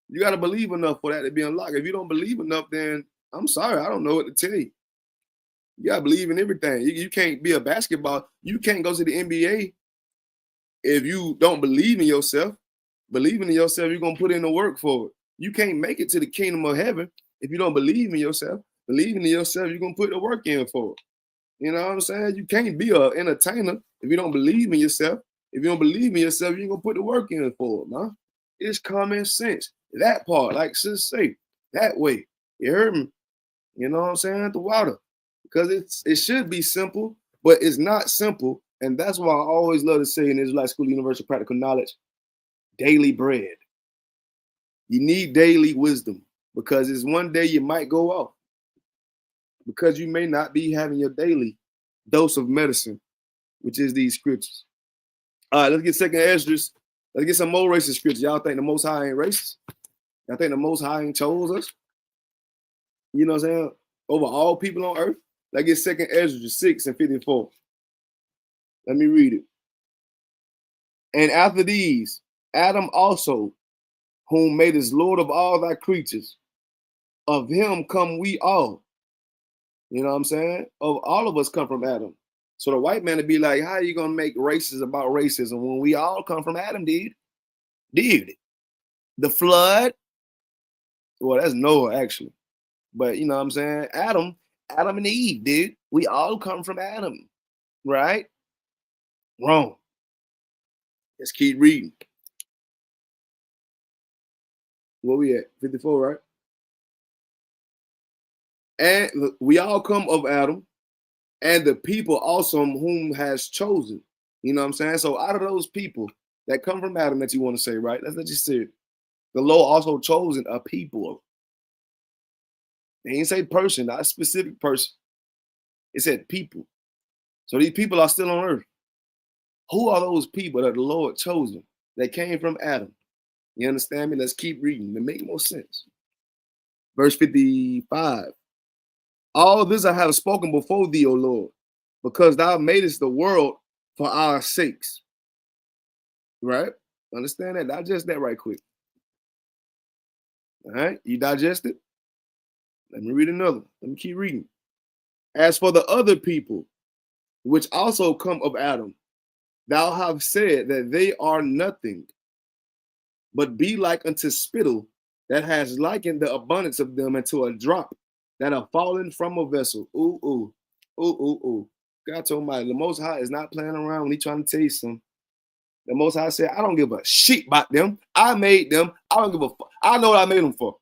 S3: You got to believe enough for that to be unlocked. If you don't believe enough, then I'm sorry, I don't know what to tell you. You got to believe in everything. You can't be a basketball. You can't go to the NBA if you don't believe in yourself. Believing in yourself, you're going to put in the work for it. You can't make it to the kingdom of heaven if you don't believe in yourself. Believing in yourself, you're going to put the work in for it. You know what I'm saying? You can't be an entertainer if you don't believe in yourself. If you don't believe in yourself, you ain't going to put the work in for it, man. It's common sense. That part, like sis say, that way. You heard me? You know what I'm saying? The water. Because it should be simple, but it's not simple. And that's why I always love to say in Israelite School Universal Practical Knowledge, daily bread. You need daily wisdom because it's one day you might go off because you may not be having your daily dose of medicine, which is these scriptures. All right, let's get second Esdras. Let's get some more racist scriptures. Y'all think the Most High ain't racist? Y'all think the Most High ain't chose us? You know what I'm saying? Over all people on earth? Let's get second Esdras 6:54. Let me read it. And after these, Adam also, whom made us Lord of all thy creatures, of him come we all. You know what I'm saying? Of all of us come from Adam. So the white man would be like, how are you going to make races about racism when we all come from Adam, dude? Dude, the flood. Well, that's Noah, actually. But you know what I'm saying? Adam and Eve, dude. We all come from Adam, right? Wrong. Let's keep reading. Where we at? 54, right? And we all come of Adam, and the people also whom has chosen. You know what I'm saying? So out of those people that come from Adam that you want to say, right? Let's just say it. The Lord also chosen a people. They didn't say person, not a specific person. It said people. So these people are still on earth. Who are those people that the Lord chosen that came from Adam? You understand me? Let's keep reading to make more sense. Verse 55. All this I have spoken before thee, O Lord, because thou madest the world for our sakes. Right? Understand that? Digest that right quick. All right? You digest it? Let me read another. Let me keep reading. As for the other people, which also come of Adam, thou hast said that they are nothing, but be like unto spittle that has likened the abundance of them into a drop that are fallen from a vessel. Ooh, ooh, ooh, ooh, ooh. God told me the Most High is not playing around when he's trying to tell you something. The Most High said, I don't give a shit about them. I made them. I don't give a fuck. I know what I made them for.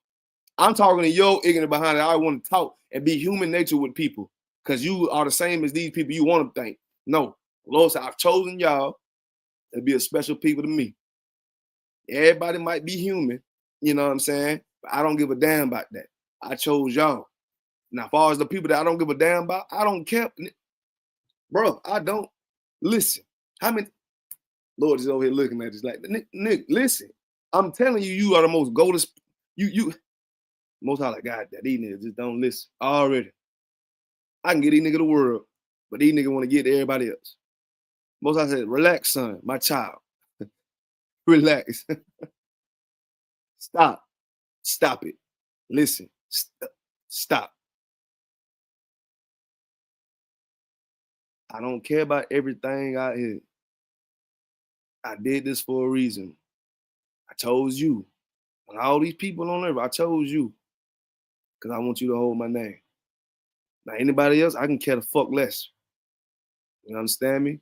S3: I'm talking to your ignorant behind it. I want to talk and be human nature with people because you are the same as these people you want to think. No, the Lord said, I've chosen y'all They'll be a special people to me. Everybody might be human, you know what I'm saying? But I don't give a damn about that. I chose y'all. Now, as far as the people that I don't give a damn about, I don't care. Bro, I don't. Listen, how many? Lord is over here looking at us like, Nick, listen. I'm telling you, you are the most golden. You, most high like, God, that these niggas just don't listen already. I can get these niggas the world, but these niggas want to get to everybody else. Most high said, relax, son, my child. Relax. Stop. Stop it. Listen. Stop. I don't care about everything out here. I did this for a reason. I chose you. When all these people on earth, I chose you because I want you to hold my name. Now, anybody else, I can care the fuck less. You understand me?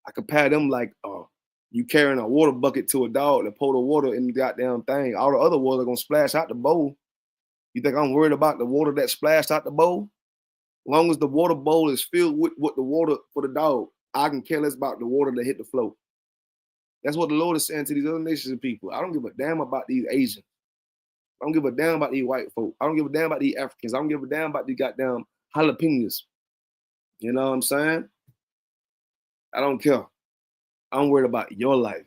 S3: I compare them like you carrying a water bucket to a dog and pour the water in the goddamn thing. All the other water gonna splash out the bowl. You think I'm worried about the water that splashed out the bowl? As long as the water bowl is filled with the water for the dog, I can care less about the water that hit the floor. That's what the Lord is saying to these other nations of people. I don't give a damn about these Asians. I don't give a damn about these white folk. I don't give a damn about these Africans. I don't give a damn about these goddamn jalapenos. You know what I'm saying? I don't care. I'm worried about your life.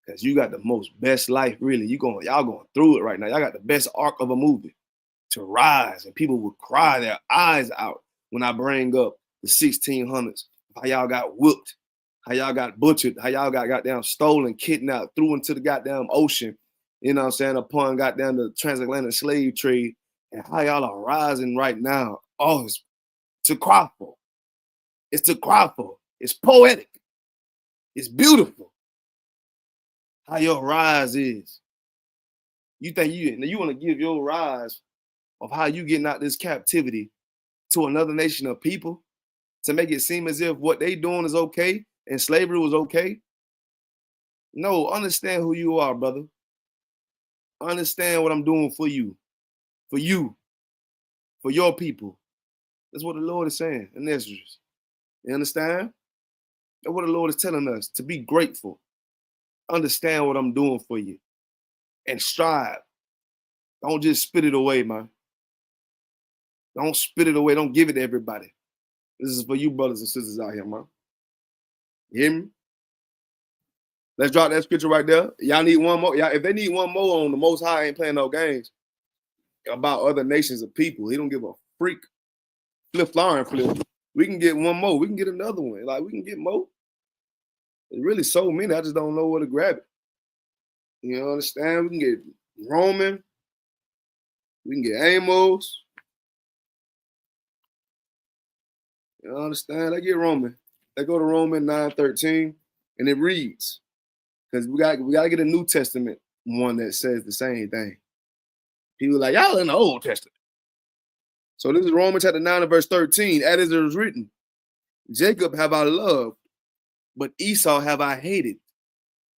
S3: Because you got the most best life, really. Y'all going through it right now. Y'all got the best arc of a movie to rise. And people will cry their eyes out when I bring up the 1600s. How y'all got whooped. How y'all got butchered. How y'all got goddamn stolen, kidnapped, threw into the goddamn ocean. You know what I'm saying? Upon goddamn the transatlantic slave trade. And how y'all are rising right now. Oh, it's to cry for. It's to cry for. It's poetic. It's beautiful. How your rise is. You think you want to give your rise of how you getting out this captivity to another nation of people to make it seem as if what they doing is okay and slavery was okay? No, understand who you are, brother. Understand what I'm doing for you, for your people. That's what the Lord is saying in Ezra. You understand? That's what the Lord is telling us, to be grateful. Understand what I'm doing for you and strive. Don't just spit it away, man. Don't spit it away. Don't give it to everybody. This is for you brothers and sisters out here, man. You hear me? Let's drop that scripture right there. Y'all need one more. If they need one more on the Most High ain't playing no games about other nations of people. He don't give a freak. Flip. We can get one more. We can get another one. Like, we can get more. There's really so many. I just don't know where to grab it. You understand? We can get Roman. We can get Amos. You understand? Let's get Roman. Let's go to Roman 9:13, and it reads, because we got to get a New Testament one that says the same thing. People are like, y'all in the Old Testament. So this is Romans chapter 9 and verse 13. As it is written, Jacob have I loved, but Esau have I hated.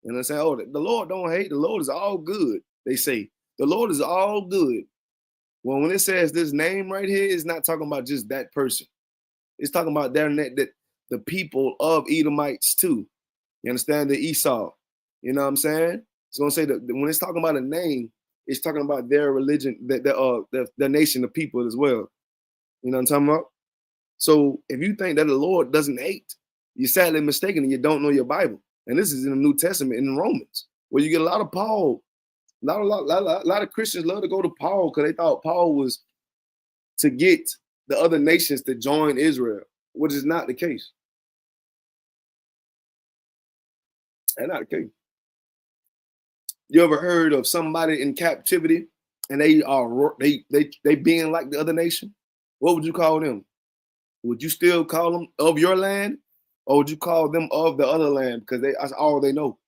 S3: And I say, oh, the Lord don't hate. The Lord is all good. They say, the Lord is all good. Well, when it says this name right here, it's not talking about just that person. It's talking about that the people of Edomites too. You understand? The Esau. You know what I'm saying? It's going to say that when it's talking about a name, it's talking about their religion, the nation of people as well. You know what I'm talking about? So if you think that the Lord doesn't hate, you're sadly mistaken and you don't know your Bible. And this is in the New Testament in Romans, where you get a lot of Paul. A lot of Christians love to go to Paul because they thought Paul was to get the other nations to join Israel, which is not the case. That's not the case. You ever heard of somebody in captivity and they being like the other nation? What would you call them? Would you still call them of your land, or would you call them of the other land because that's all they know?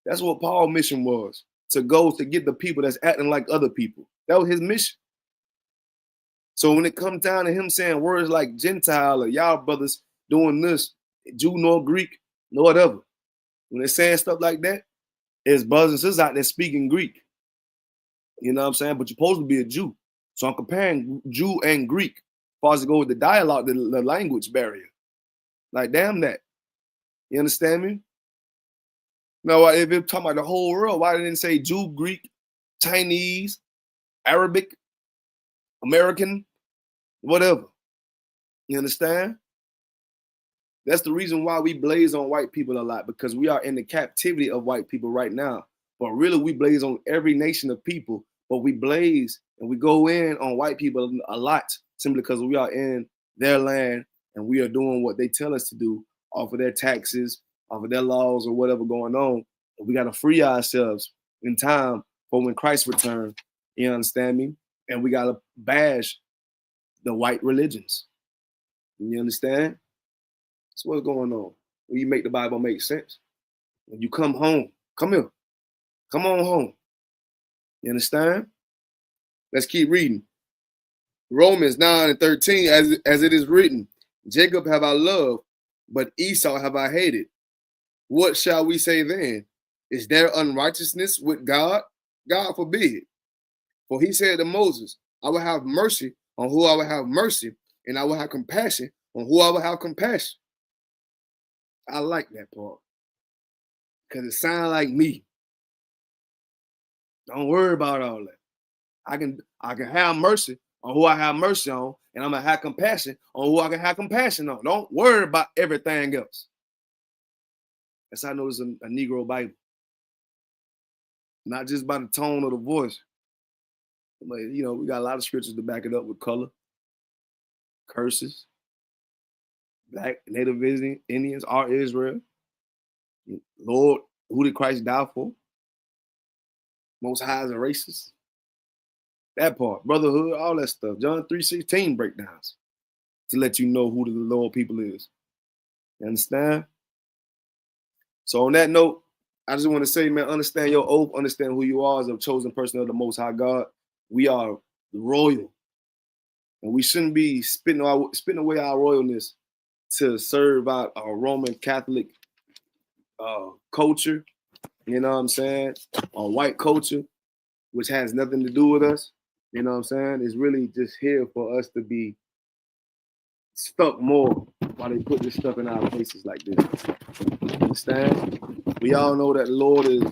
S3: That's what Paul's mission was, to go to get the people that's acting like other people. That was his mission. So when it comes down to him saying words like Gentile or y'all brothers doing this, Jew nor Greek, nor whatever, when they're saying stuff like that, it's brothers and sisters out there speaking Greek. You know what I'm saying? But you're supposed to be a Jew. So I'm comparing Jew and Greek as far as to go with the dialogue, the language barrier. Like, damn that. You understand me? No, if it's talking about the whole world, why didn't it say Jew, Greek, Chinese, Arabic, American, whatever? You understand? That's the reason why we blaze on white people a lot, because we are in the captivity of white people right now. But really, we blaze on every nation of people, but we blaze and we go in on white people a lot simply because we are in their land and we are doing what they tell us to do off of their taxes, off of their laws or whatever going on. And we got to free ourselves in time for when Christ returns. You understand me? And we got to bash the white religions. You understand? So what's going on? When you make the Bible make sense. When you come home, come here. Come on home. You understand? Let's keep reading. Romans 9:13, as it is written, Jacob have I loved, but Esau have I hated. What shall we say then? Is there unrighteousness with God? God forbid. For he said to Moses, I will have mercy on who I will have mercy, and I will have compassion on who I will have compassion. I like that part because it sounds like me. Don't worry about all that. I can have mercy on who I have mercy on, and I'm gonna have compassion on who I can have compassion on. Don't worry about everything else. That's how I know it's a Negro Bible. Not just by the tone of the voice. But you know, we got a lot of scriptures to back it up with color, curses, Black, Native Indians are Israel. Lord, who did Christ die for? Most High is a racist. That part, brotherhood, all that stuff. John 3:16 breakdowns to let you know who the Lord people is. You understand? So on that note, I just want to say, man, understand your oath, understand who you are as a chosen person of the Most High God. We are royal, and we shouldn't be spitting away our royalness to serve out our Roman Catholic culture. You know what I'm saying? Or white culture, which has nothing to do with us. You know what I'm saying? It's really just here for us to be stuck more while they put this stuff in our faces like this. Understand? We all know that the Lord is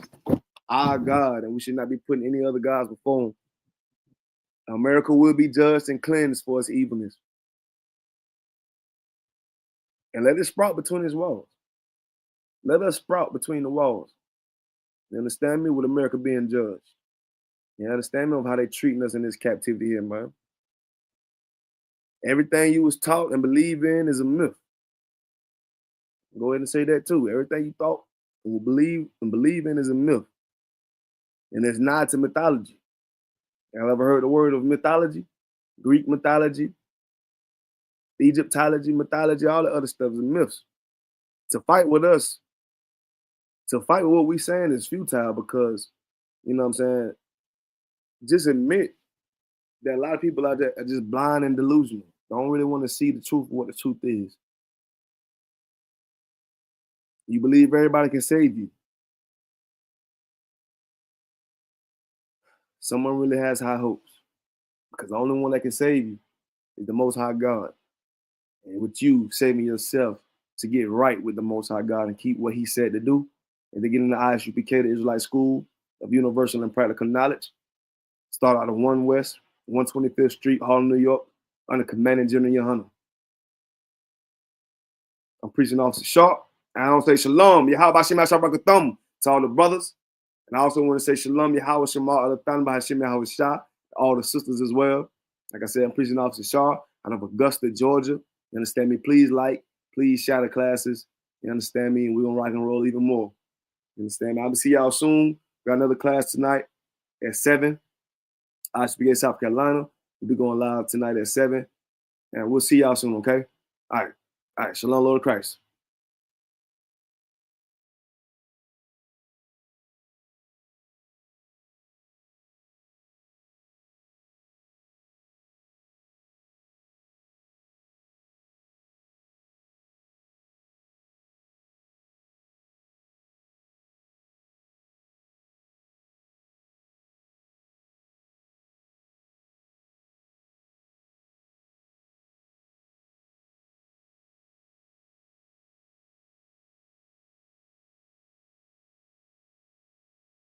S3: our God, and we should not be putting any other gods before him. America will be judged and cleansed for its evilness. And let it sprout between its walls. Let us sprout between the walls. You understand me? With America being judged. You understand me of how they treating us in this captivity here, man? Everything you was taught and believe in is a myth. Go ahead and say that too. Everything you thought and believe in is a myth. And it's not to mythology. Y'all ever heard the word of mythology? Greek mythology, Egyptology, mythology, all the other stuff is myths. To fight with us, to fight with what we saying is futile because, you know what I'm saying, just admit that a lot of people out there are just blind and delusional. Don't really want to see the truth of what the truth is. You believe everybody can save you. Someone really has high hopes because the only one that can save you is the Most High God. And with you saving yourself to get right with the Most High God and keep what he said to do, and to get in the ISUPK, the Israelite School of Universal and Practical Knowledge, start out of 1 West, 125th Street, Harlem, New York, under Commanding General Hunter. I'm preaching Ofc Shar. I don't say shalom, Yahweh Shem HaShabakathum to all the brothers. And I also want to say shalom, Yahweh Shema Alathan Bahashem Yahweh Shah, to all the sisters as well. Like I said, I'm preaching Ofc Shar out of Augusta, Georgia. You understand me? Please like, please share the classes. You understand me? And we're going to rock and roll even more. You understand me? I'll see y'all soon. We got another class tonight at 7. ISUPK, South Carolina. We'll be going live tonight at 7. And we'll see y'all soon, okay? All right. Shalom, Lord of Christ.